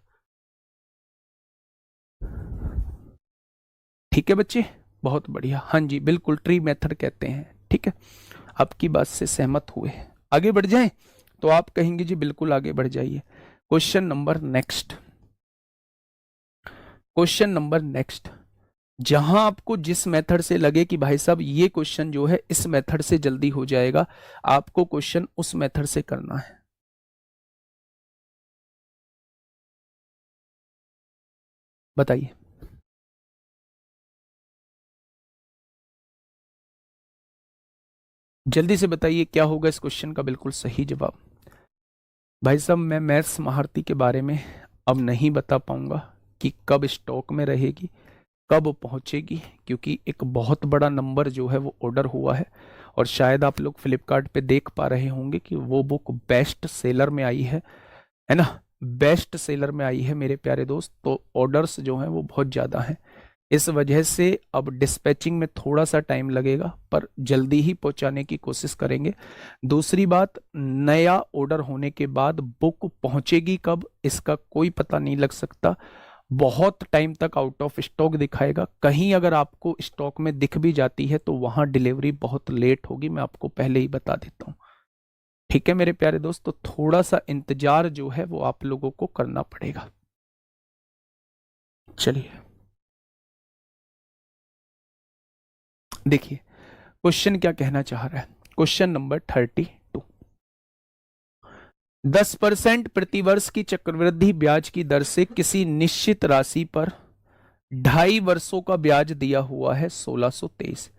ठीक है बच्चे, बहुत बढ़िया। हाँ जी बिल्कुल, ट्री मेथड कहते हैं। ठीक है, आपकी बात से सहमत हुए। आगे बढ़ जाएं तो आप कहेंगे जी बिल्कुल आगे बढ़ जाइए। क्वेश्चन नंबर नेक्स्ट, जहां आपको जिस मेथड से लगे कि भाई साहब ये क्वेश्चन जो है इस मेथड से जल्दी हो जाएगा, आपको क्वेश्चन उस मेथड से करना है। बताइए जल्दी से बताइए, क्या होगा इस क्वेश्चन का बिल्कुल सही जवाब? भाई साहब मैं मैथ्स महारती के बारे में अब नहीं बता पाऊंगा कि कब स्टॉक में रहेगी, कब पहुंचेगी, क्योंकि एक बहुत बड़ा नंबर जो है वो ऑर्डर हुआ है। और शायद आप लोग फ्लिपकार्ट पे देख पा रहे होंगे कि वो बुक बेस्ट सेलर में आई है ना? बेस्ट सेलर में आई है मेरे प्यारे दोस्त। तो ऑर्डर्स जो हैं वो बहुत ज़्यादा हैं, इस वजह से अब डिस्पैचिंग में थोड़ा सा टाइम लगेगा, पर जल्दी ही पहुंचाने की कोशिश करेंगे। दूसरी बात, नया ऑर्डर होने के बाद बुक पहुंचेगी कब इसका कोई पता नहीं लग सकता। बहुत टाइम तक आउट ऑफ स्टॉक दिखाएगा। कहीं अगर आपको स्टॉक में दिख भी जाती है तो वहां डिलीवरी बहुत लेट होगी, मैं आपको पहले ही बता देता हूं। ठीक है मेरे प्यारे दोस्त, तो थोड़ा सा इंतजार जो है वो आप लोगों को करना पड़ेगा। चलिए देखिए क्वेश्चन क्या कहना चाह रहा है। क्वेश्चन नंबर 32, 10% प्रतिवर्ष की चक्रवृद्धि ब्याज की दर से किसी निश्चित राशि पर 2.5 वर्षों का ब्याज दिया हुआ है 1623।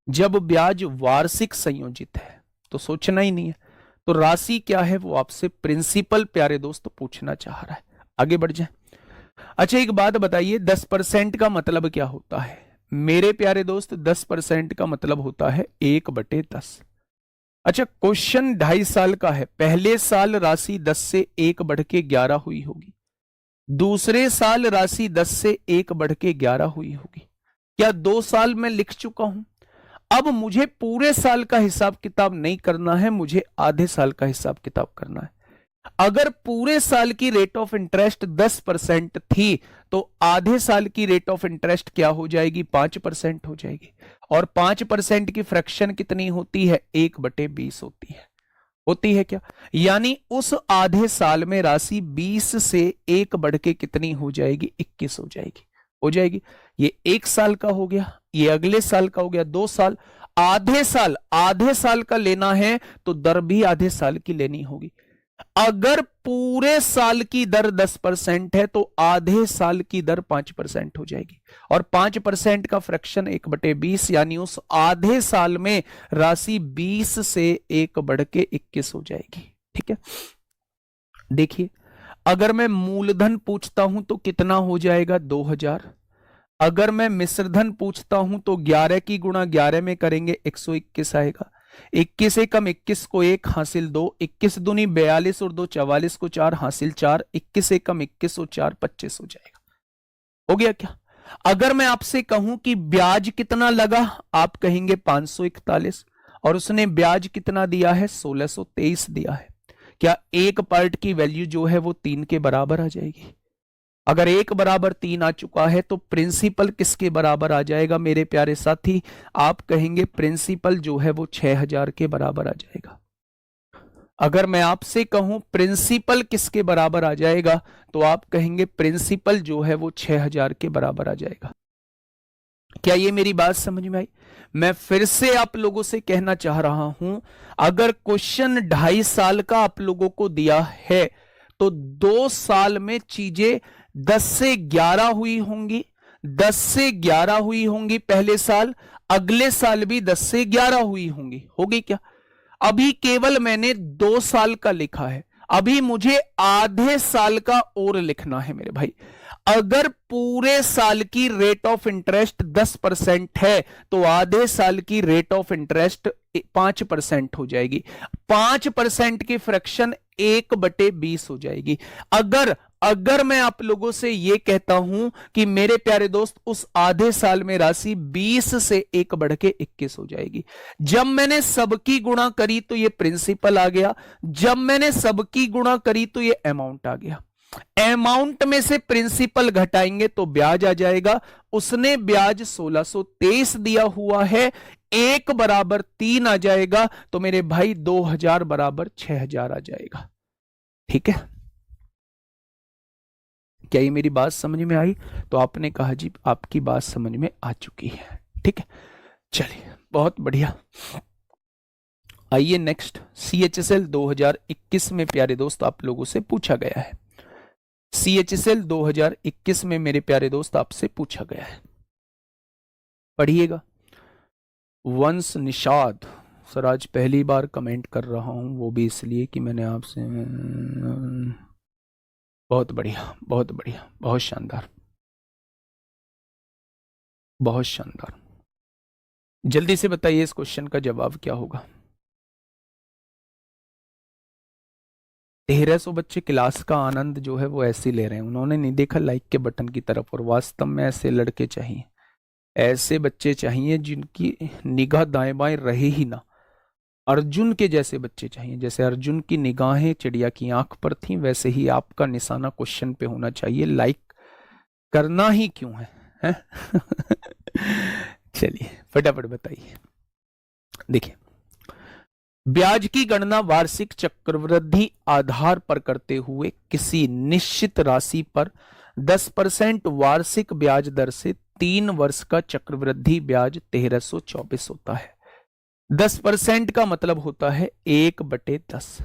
जब ब्याज वार्षिक संयोजित है तो सोचना ही नहीं है, तो राशि क्या है वो आपसे प्रिंसिपल प्यारे दोस्त पूछना चाह रहा है। आगे बढ़ जाए। अच्छा एक बात बताइए, 10% का मतलब क्या होता है मेरे प्यारे दोस्त? 10% का मतलब होता है 1/10। अच्छा क्वेश्चन 2.5 साल का है, पहले साल राशि 10 से 1 बढ़ के 11 हुई होगी, दूसरे साल राशि 10 से 1 बढ़ के 11 हुई होगी। क्या 2 साल में लिख चुका हूं? अब मुझे पूरे साल का हिसाब किताब नहीं करना है, मुझे आधे साल का हिसाब किताब करना है। अगर पूरे साल की रेट ऑफ इंटरेस्ट 10% थी तो आधे साल की रेट ऑफ इंटरेस्ट क्या हो जाएगी? 5% हो जाएगी। और 5% की फ्रैक्शन कितनी होती है? 1/20 होती है क्या? यानी उस आधे साल में राशि 20 से 1 बढ़ के कितनी हो जाएगी? 21 हो जाएगी। ये 1 साल का हो गया, ये अगले साल का हो गया 2 साल। आधे साल का लेना है तो दर भी आधे साल की लेनी होगी। अगर पूरे साल की दर 10% है तो आधे साल की दर 5% हो जाएगी, और 5% का फ्रैक्शन 1/20, यानी उस आधे साल में राशि 20 से 1 बढ़ के 21 हो जाएगी। ठीक है, देखिए अगर मैं मूलधन पूछता हूं तो कितना हो जाएगा 2000। अगर मैं मिश्रधन पूछता हूं तो 11 की गुणा 11 में करेंगे 121 आएगा। 21 एकम 21 को 1 हासिल 2, 21 दूनी 42 और 2 44 को 4 हासिल 4, 21 एकम 21 और 4 25 हो जाएगा। हो गया क्या? अगर मैं आपसे कहूं कि ब्याज कितना लगा, आप कहेंगे 541, और उसने ब्याज कितना दिया है 1623 दिया है। क्या एक पार्ट की वैल्यू जो है वो 3 के बराबर आ जाएगी? अगर 1 बराबर 3 आ चुका है तो प्रिंसिपल किसके बराबर आ जाएगा मेरे प्यारे साथी? आप कहेंगे प्रिंसिपल जो है वो 6000 के बराबर आ जाएगा। अगर मैं आपसे कहूं प्रिंसिपल किसके बराबर आ जाएगा, तो आप कहेंगे प्रिंसिपल जो है वो 6000 के बराबर आ जाएगा। क्या ये मेरी बात समझ में आई? मैं फिर से आप लोगों से कहना चाह रहा हूं, अगर क्वेश्चन 2.5 साल का आप लोगों को दिया है तो 2 साल में चीजें 10 से 11 हुई होंगी, 10 से 11 हुई होंगी पहले साल, अगले साल भी 10 से 11 हुई होंगी। होगी क्या? अभी केवल मैंने 2 साल का लिखा है, अभी मुझे आधे साल का और लिखना है मेरे भाई। अगर पूरे साल की रेट ऑफ इंटरेस्ट 10% है तो आधे साल की रेट ऑफ इंटरेस्ट 5% हो जाएगी। 5% की फ्रैक्शन 1/20 हो जाएगी। अगर मैं आप लोगों से यह कहता हूं कि मेरे प्यारे दोस्त उस आधे साल में राशि 20 से 1 बढ़ के 21 हो जाएगी। जब मैंने सबकी गुणा करी तो ये प्रिंसिपल आ गया, जब मैंने सबकी गुणा करी तो ये अमाउंट आ गया। अमाउंट में से प्रिंसिपल घटाएंगे तो ब्याज आ जाएगा। उसने ब्याज 1623 दिया हुआ है, 1 बराबर 3 आ जाएगा, तो मेरे भाई 2000 बराबर 6000 आ जाएगा। ठीक है, क्या ये मेरी बात समझ में आई? तो आपने कहा जी आपकी बात समझ में आ चुकी है। ठीक है, चलिए बहुत बढ़िया। आइए नेक्स्ट, CHSL 2021 में प्यारे दोस्त आप लोगों से पूछा गया है। CHSL 2021 में मेरे प्यारे दोस्त आपसे पूछा गया है, पढ़िएगा। वंश निषाद सर, आज पहली बार कमेंट कर रहा हूं, वो भी इसलिए कि मैंने आपसे, बहुत बढ़िया बहुत बढ़िया, बहुत शानदार बहुत शानदार। जल्दी से बताइए इस क्वेश्चन का जवाब क्या होगा। 1300 बच्चे क्लास का आनंद जो है वो ऐसे ले रहे हैं, उन्होंने नहीं देखा लाइक के बटन की तरफ। और वास्तव में ऐसे लड़के चाहिए, ऐसे बच्चे चाहिए जिनकी निगाह दाएं बाएं रहे ही ना। अर्जुन के जैसे बच्चे चाहिए, जैसे अर्जुन की निगाहें चिड़िया की आंख पर थी, वैसे ही आपका निशाना क्वेश्चन पे होना चाहिए। लाइक करना ही क्यों है? चलिए फटाफट बताइए। देखिए, ब्याज की गणना वार्षिक चक्रवृद्धि आधार पर करते हुए किसी निश्चित राशि पर 10% वार्षिक ब्याज दर से 3 वर्ष का चक्रवृद्धि ब्याज 1324 होता है। 10% का मतलब होता है 1/10,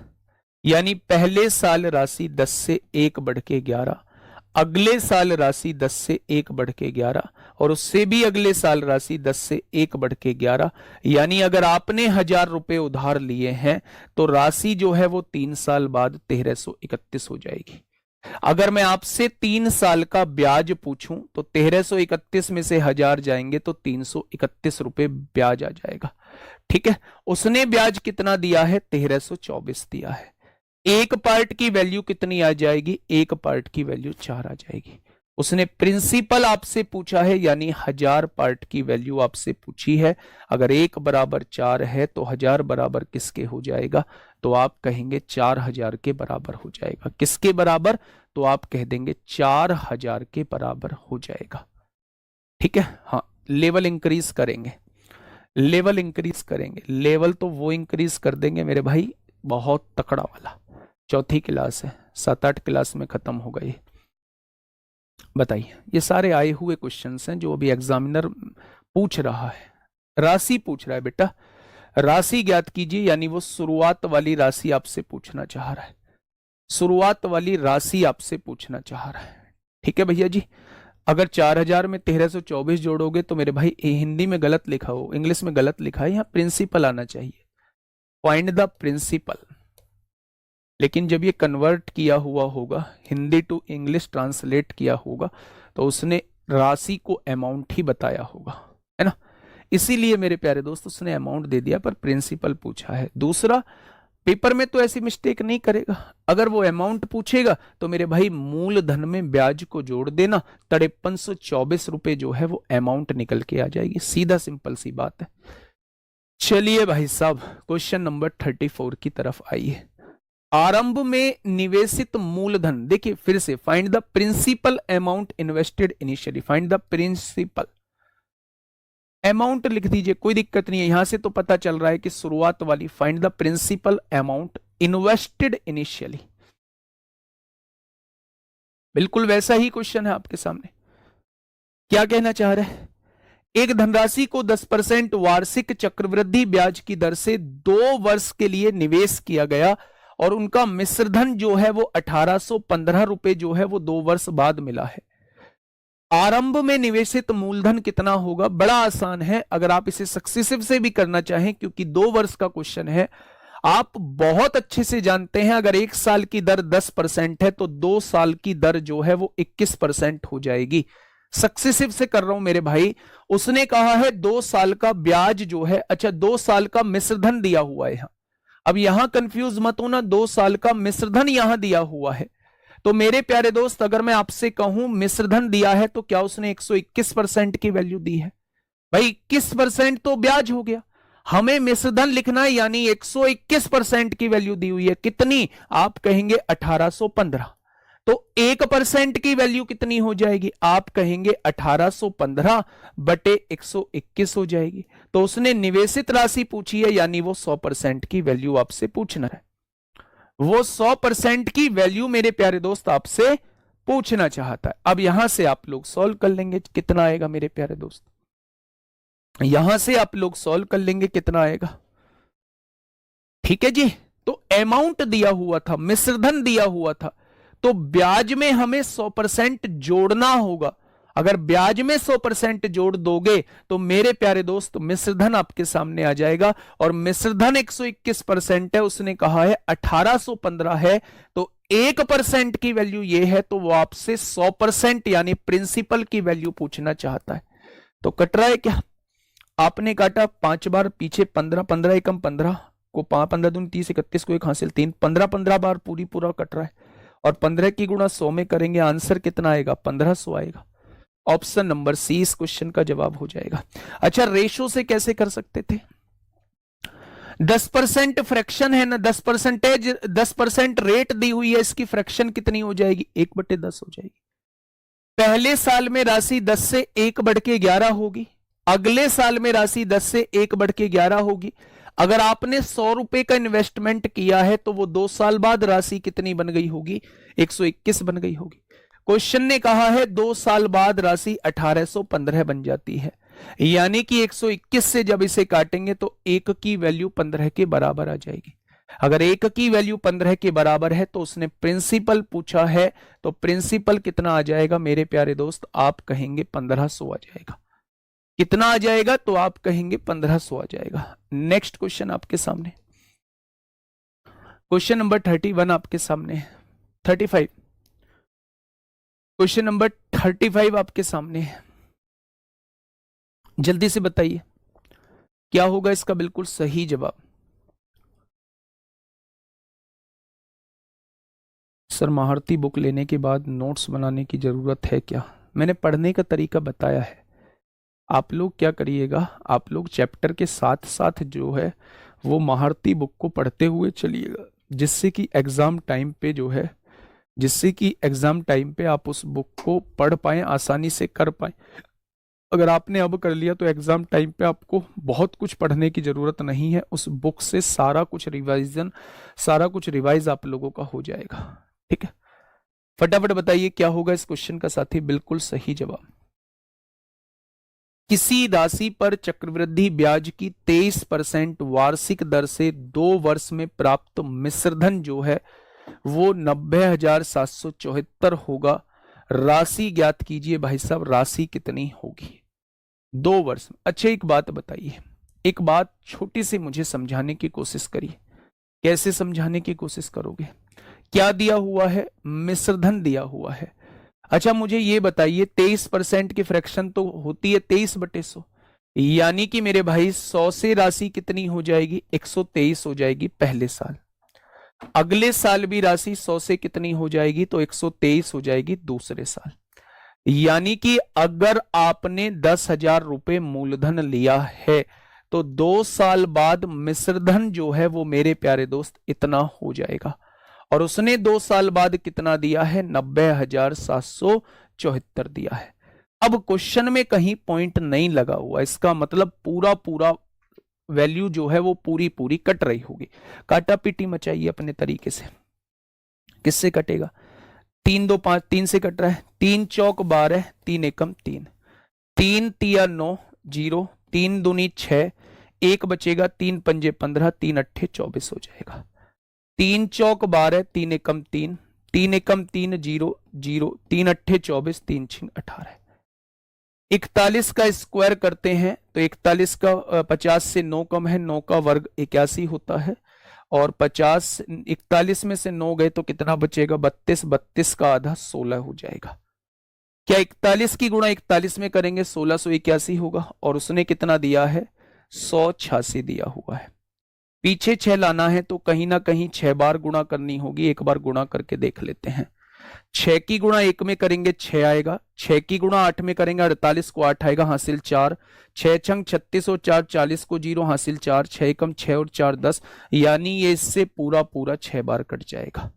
यानी पहले साल राशि 10 से 1 बढ़ के 11, अगले साल राशि 10 से 1 बढ़ के 11, और उससे भी अगले साल राशि 10 से 1 बढ़ के 11। यानी अगर आपने 1000 रुपए उधार लिए हैं तो राशि जो है वो 3 साल बाद 1331 हो जाएगी। अगर मैं आपसे 3 साल का ब्याज पूछूं तो 1331 में से 1000 जाएंगे तो 331 रुपए ब्याज आ जाएगा। ठीक है, उसने ब्याज कितना दिया है? 1324 दिया है। एक पार्ट की वैल्यू कितनी आ जाएगी? एक पार्ट की वैल्यू 4 आ जाएगी। उसने प्रिंसिपल आपसे पूछा है, यानी 1000 पार्ट की वैल्यू आपसे पूछी है। अगर 1 बराबर 4 है तो 1000 बराबर किसके हो जाएगा? तो आप कहेंगे 4000 के बराबर हो जाएगा। किसके बराबर? तो आप कह देंगे 4000 के बराबर हो जाएगा। ठीक है, हाँ, लेवल इंक्रीज करेंगे, लेवल इंक्रीज करेंगे। लेवल तो वो इंक्रीज कर देंगे मेरे भाई, बहुत तकड़ा वाला। चौथी क्लास है, 7-8 क्लास में खत्म हो गई। बताइए, ये सारे आए हुए क्वेश्चंस हैं जो अभी एग्जामिनर पूछ रहा है। राशि पूछ रहा है बेटा, राशि ज्ञात कीजिए, यानी वो शुरुआत वाली राशि आपसे पूछना चाह रहा है। शुरुआत वाली राशि आपसे पूछना चाह रहा है। ठीक है भैया जी, अगर 4000 में 1324 जोड़ोगे तो मेरे भाई हिंदी में गलत लिखा हो, इंग्लिश में गलत लिखा है, यहाँ प्रिंसिपल आना चाहिए, फाइंड द प्रिंसिपल। लेकिन जब ये कन्वर्ट किया हुआ होगा, हिंदी टू इंग्लिश ट्रांसलेट किया होगा, तो उसने राशि को अमाउंट ही बताया होगा, है ना, इसीलिए मेरे प्यारे दोस्त उसने अमाउंट दे दिया पर प्रिंसिपल पूछा है। दूसरा, पेपर में तो ऐसी मिस्टेक नहीं करेगा, अगर वो अमाउंट पूछेगा तो मेरे भाई मूलधन में ब्याज को जोड़ देना, 5324 रुपए जो है वो अमाउंट निकल के आ जाएगी, सीधा सिंपल सी बात है। चलिए भाई साहब, क्वेश्चन नंबर 34 की तरफ आइए। आरंभ में निवेशित मूलधन, देखिए फिर से, find the principal amount invested initially, find the principal amount लिख दीजिए, कोई दिक्कत नहीं है, यहां से तो पता चल रहा है कि शुरुआत वाली, find the principal amount invested initially, बिल्कुल वैसा ही क्वेश्चन है आपके सामने। क्या कहना चाह रहे हैं, एक धनराशि को 10% वार्षिक चक्रवृद्धि ब्याज की दर से 2 वर्ष के लिए निवेश किया गया और उनका मिश्रधन जो है वो 1815 रुपए जो है वो 2 वर्ष बाद मिला है। आरंभ में निवेशित मूलधन कितना होगा? बड़ा आसान है, अगर आप इसे सक्सेसिव से भी करना चाहें, क्योंकि 2 वर्ष का क्वेश्चन है, आप बहुत अच्छे से जानते हैं अगर 1 साल की दर 10% है तो 2 साल की दर जो है वो 21% हो जाएगी। सक्सेसिव से कर रहा हूं मेरे भाई। उसने कहा है 2 साल का ब्याज जो है, अच्छा 2 साल का मिश्रधन दिया हुआ है यहां। अब यहां कंफ्यूज मत होना, 2 साल का मिश्रधन यहां दिया हुआ है। तो मेरे प्यारे दोस्त, अगर मैं आपसे कहूं मिश्रधन दिया है तो क्या उसने 121% की वैल्यू दी है? भाई 21% तो ब्याज हो गया, हमें मिश्रधन लिखना है, यानी 121% की वैल्यू दी हुई है। कितनी? आप कहेंगे 1815। तो 1% की वैल्यू कितनी हो जाएगी? आप कहेंगे 1815 बटे 121 हो जाएगी। तो उसने निवेशित राशि पूछी है, यानी वो 100% की वैल्यू आपसे पूछना है। वो 100% की वैल्यू मेरे प्यारे दोस्त आपसे पूछना चाहता है। अब यहां से आप लोग सॉल्व कर लेंगे, कितना आएगा मेरे प्यारे दोस्त? यहां से आप लोग सॉल्व कर लेंगे, कितना आएगा? ठीक है जी। तो अमाउंट दिया हुआ था, मिश्रधन दिया हुआ था, तो ब्याज में हमें 100% जोड़ना होगा। अगर ब्याज में 100% जोड़ दोगे तो मेरे प्यारे दोस्त मिश्रधन आपके सामने आ जाएगा, और मिश्रधन 121% है, उसने कहा है 1815 है, तो 1% की वैल्यू ये है, तो वो आपसे 100% यानी प्रिंसिपल की वैल्यू पूछना चाहता है। तो कट रहा है क्या? आपने काटा 5 बार पीछे, 15 15 एकम 15 को 15 दूनी 30 31 को 1 हासिल 3, 15 बार पूरा कट रहा है, और 15 की गुणा 100 में करेंगे, आंसर कितना आएगा? 1500 आएगा। ऑप्शन नंबर सी इस क्वेश्चन का जवाब हो जाएगा। अच्छा, रेशो से कैसे कर सकते थे? 10% फ्रैक्शन है ना, 10% रेट दी हुई है, इसकी फ्रैक्शन कितनी हो जाएगी? 1/10 हो जाएगी। पहले साल में राशि 10 से 1 बढ़ के 11 होगी, अगले साल में राशि 10 से 1 बढ़ के 11 होगी। अगर आपने 100 रुपए का इन्वेस्टमेंट किया है तो वो 2 साल बाद राशि कितनी बन गई होगी? 121 बन गई होगी। क्वेश्चन ने कहा है 2 साल बाद राशि 1815 बन जाती है, यानी कि 121 से जब इसे काटेंगे तो 1 की वैल्यू 15 के बराबर आ जाएगी। अगर 1 की वैल्यू 15 के बराबर है तो उसने प्रिंसिपल पूछा है, तो प्रिंसिपल कितना आ जाएगा मेरे प्यारे दोस्त? आप कहेंगे 1500 आ जाएगा। कितना आ जाएगा? तो आप कहेंगे 1500 आ जाएगा। नेक्स्ट क्वेश्चन आपके सामने, क्वेश्चन नंबर 31 आपके सामने है। 35, क्वेश्चन नंबर 35 आपके सामने है। जल्दी से बताइए क्या होगा इसका बिल्कुल सही जवाब? सर, महारती बुक लेने के बाद नोट्स बनाने की जरूरत है क्या? मैंने पढ़ने का तरीका बताया है। आप लोग क्या करिएगा, आप लोग चैप्टर के साथ साथ जो है वो महारती बुक को पढ़ते हुए चलिएगा, जिससे कि एग्जाम टाइम पे जो है, जिससे कि एग्जाम टाइम पे आप उस बुक को पढ़ पाएं, आसानी से कर पाएं। अगर आपने अब कर लिया तो एग्जाम टाइम पे आपको बहुत कुछ पढ़ने की जरूरत नहीं है, उस बुक से सारा कुछ रिवाइजन, सारा कुछ रिवाइज आप लोगों का हो जाएगा। ठीक है, फटाफट बताइए क्या होगा इस क्वेश्चन का साथी बिल्कुल सही जवाब? किसी राशि पर चक्रवृद्धि ब्याज की 23% वार्षिक दर से 2 वर्ष में प्राप्त मिश्रधन जो है वो 90,774 होगा। राशि ज्ञात कीजिए भाई साहब, राशि कितनी होगी 2 वर्ष में। अच्छा एक बात बताइए, एक बात छोटी सी मुझे समझाने की कोशिश करिए। कैसे समझाने की कोशिश करोगे? क्या दिया हुआ है? मिश्रधन दिया हुआ है। अच्छा मुझे ये बताइए 23% की फ्रैक्शन तो होती है 23/100, यानी कि मेरे भाई 100 से राशि कितनी हो जाएगी? 123 हो जाएगी पहले साल। अगले साल भी राशि 100 से कितनी हो जाएगी? तो 123 हो जाएगी दूसरे साल। यानी कि अगर आपने 10,000 रुपए मूलधन लिया है तो 2 साल बाद मिश्रधन जो है वो मेरे प्यारे दोस्त इतना हो जाएगा। और उसने 2 साल बाद कितना दिया है? 90,774 दिया है। अब क्वेश्चन में कहीं पॉइंट नहीं लगा हुआ, इसका मतलब पूरा पूरा वैल्यू जो है वो पूरी पूरी कट रही होगी। काटा पीटी मचाइए अपने तरीके से। किससे कटेगा? 3 2 5, 3 से कट रहा है। 3 चौक 12, 3 एकम 3, 3 तिया 9 0, 3 दूनी 6, 1 बचेगा, 3 पंजे 15, 3 अट्ठे 24 हो जाएगा। 3 चौक 12, 3 एकम 3, 3 एकम 3 0 0, 3 अट्ठे 24, 3 छिंग 18। 41 का स्क्वायर करते हैं तो 41 का 50 से 9 कम है, 9 का वर्ग 81 होता है। और 50 41 में से 9 गए तो कितना बचेगा? 32, 32 का आधा 16 हो जाएगा। क्या 41 की गुणा 41 में करेंगे 1681 होगा। और उसने कितना दिया है? 186 दिया हुआ है। पीछे 6 लाना है तो कहीं ना कहीं 6 बार गुणा करनी होगी। एक बार गुणा करके देख लेते हैं। 6 की गुणा 1 में करेंगे 6 आएगा, 6 की गुणा 8 में करेंगे 48 को 8 आएगा, हासिल 4, 6 छंग 36 और 4 40 को 0, हासिल 4, 6 कम 6 और 4 10, यानी ये इससे पूरा पूरा 6 बार कट जाएगा।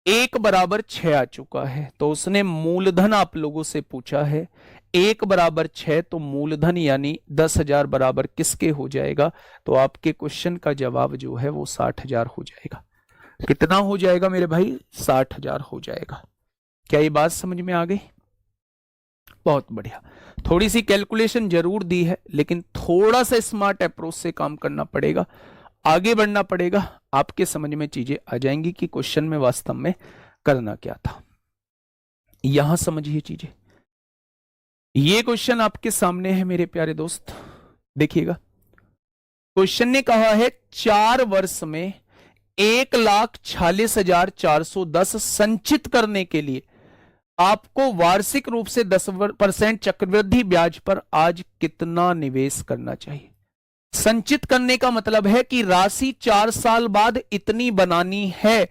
1 बराबर 6 आ चुका है तो उसने मूलधन आप लोगों से पूछा है। 1 बराबर 6 तो मूलधन यानी 10,000 बराबर किसके हो जाएगा? तो आपके क्वेश्चन का जवाब जो है वो 60,000 हो जाएगा। कितना हो जाएगा मेरे भाई? 60,000 हो जाएगा। क्या ये बात समझ में आ गई? बहुत बढ़िया। थोड़ी सी कैलकुलेशन जरूर दी है लेकिन थोड़ा सा स्मार्ट अप्रोच से काम करना पड़ेगा, आगे बढ़ना पड़ेगा, आपके समझ में चीजें आ जाएंगी कि क्वेश्चन में वास्तव में करना क्या था। यहां समझिए चीजें। ये क्वेश्चन आपके सामने है मेरे प्यारे दोस्त, देखिएगा। क्वेश्चन ने कहा है 4 वर्ष में 1,46,410 संचित करने के लिए आपको वार्षिक रूप से 10% चक्रवृद्धि ब्याज पर आज कितना निवेश करना चाहिए? संचित करने का मतलब है कि राशि 4 साल बाद इतनी बनानी है।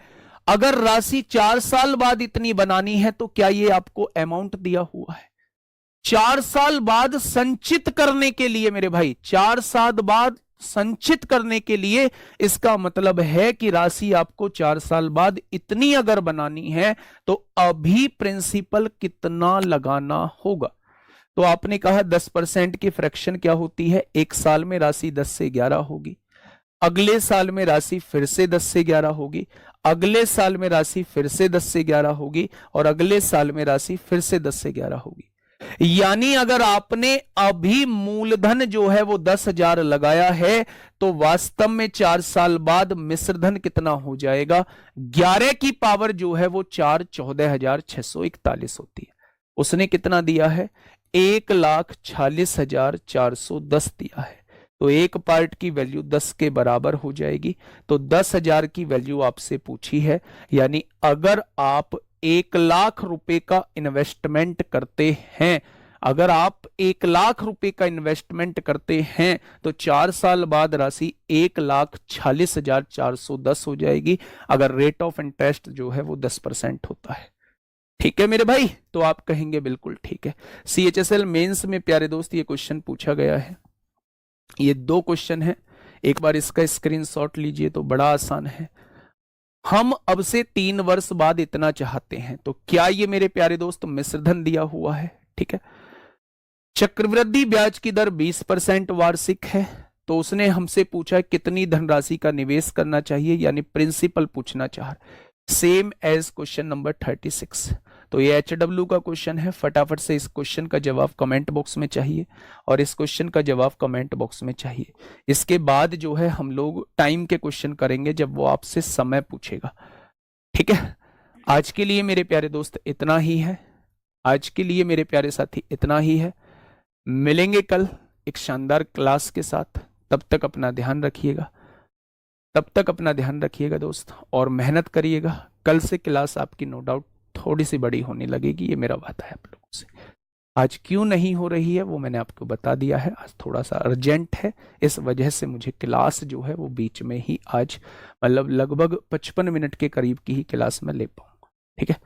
अगर राशि 4 साल बाद इतनी बनानी है तो क्या ये आपको अमाउंट दिया हुआ है? 4 साल बाद संचित करने के लिए मेरे भाई, 4 साल बाद संचित करने के लिए इसका मतलब है कि राशि आपको 4 साल बाद इतनी अगर बनानी है तो अभी प्रिंसिपल कितना लगाना होगा? तो आपने कहा 10% की फ्रैक्शन क्या होती है? एक साल में राशि 10 से 11 होगी, अगले साल में राशि फिर से 10 से 11 होगी, अगले साल में राशि फिर से 10 से 11 होगी, और अगले साल में राशि फिर से 10 से 11 होगी। यानी अगर आपने अभी मूलधन जो है वो 10,000 लगाया है तो वास्तव में 4 साल बाद मिश्रधन कितना हो जाएगा? 11 की पावर जो है वो 4, 14,641 होती है। उसने कितना दिया है? 1,46,410 दिया है। तो एक पार्ट की वैल्यू 10 के बराबर हो जाएगी। तो 10,000 की वैल्यू आपसे पूछी है, यानी अगर आप 1,00,000 रुपए का इन्वेस्टमेंट करते हैं, अगर आप 1,00,000 रुपए का इन्वेस्टमेंट करते हैं तो 4 साल बाद राशि 1,46,410 हो जाएगी, अगर रेट ऑफ इंटरेस्ट जो है वो 10% होता है। ठीक है मेरे भाई? तो आप कहेंगे बिल्कुल ठीक है। CHSL मेंस में प्यारे दोस्त ये क्वेश्चन पूछा गया है। ये 2 क्वेश्चन है, एक बार इसका स्क्रीनशॉट लीजिए तो बड़ा आसान है। हम अब से 3 वर्ष बाद इतना चाहते हैं, तो क्या ये मेरे प्यारे दोस्त मिश्रधन दिया हुआ है? ठीक है। चक्रवृद्धि ब्याज की दर 20% वार्षिक है, तो उसने हमसे पूछा कितनी धनराशि का निवेश करना चाहिए, यानी प्रिंसिपल पूछना चाह, सेम एज क्वेश्चन नंबर 36। तो ये HW का क्वेश्चन है। फटाफट से इस क्वेश्चन का जवाब कमेंट बॉक्स में चाहिए और इस क्वेश्चन का जवाब कमेंट बॉक्स में चाहिए। इसके बाद जो है हम लोग टाइम के क्वेश्चन करेंगे जब वो आपसे समय पूछेगा। ठीक है, आज के लिए मेरे प्यारे दोस्त इतना ही है। आज के लिए मेरे प्यारे साथी इतना ही है। मिलेंगे कल एक शानदार क्लास के साथ। तब तक अपना ध्यान रखिएगा, तब तक अपना ध्यान रखिएगा दोस्त, और मेहनत करिएगा। कल से क्लास आपकी नो डाउट थोड़ी सी बड़ी होने लगेगी, ये मेरा वादा है आप लोगों से। आज क्यों नहीं हो रही है वो मैंने आपको बता दिया है। आज थोड़ा सा अर्जेंट है, इस वजह से मुझे क्लास जो है वो बीच में ही आज, मतलब लगभग 55 मिनट के करीब की ही क्लास में ले पाऊंगा। ठीक है।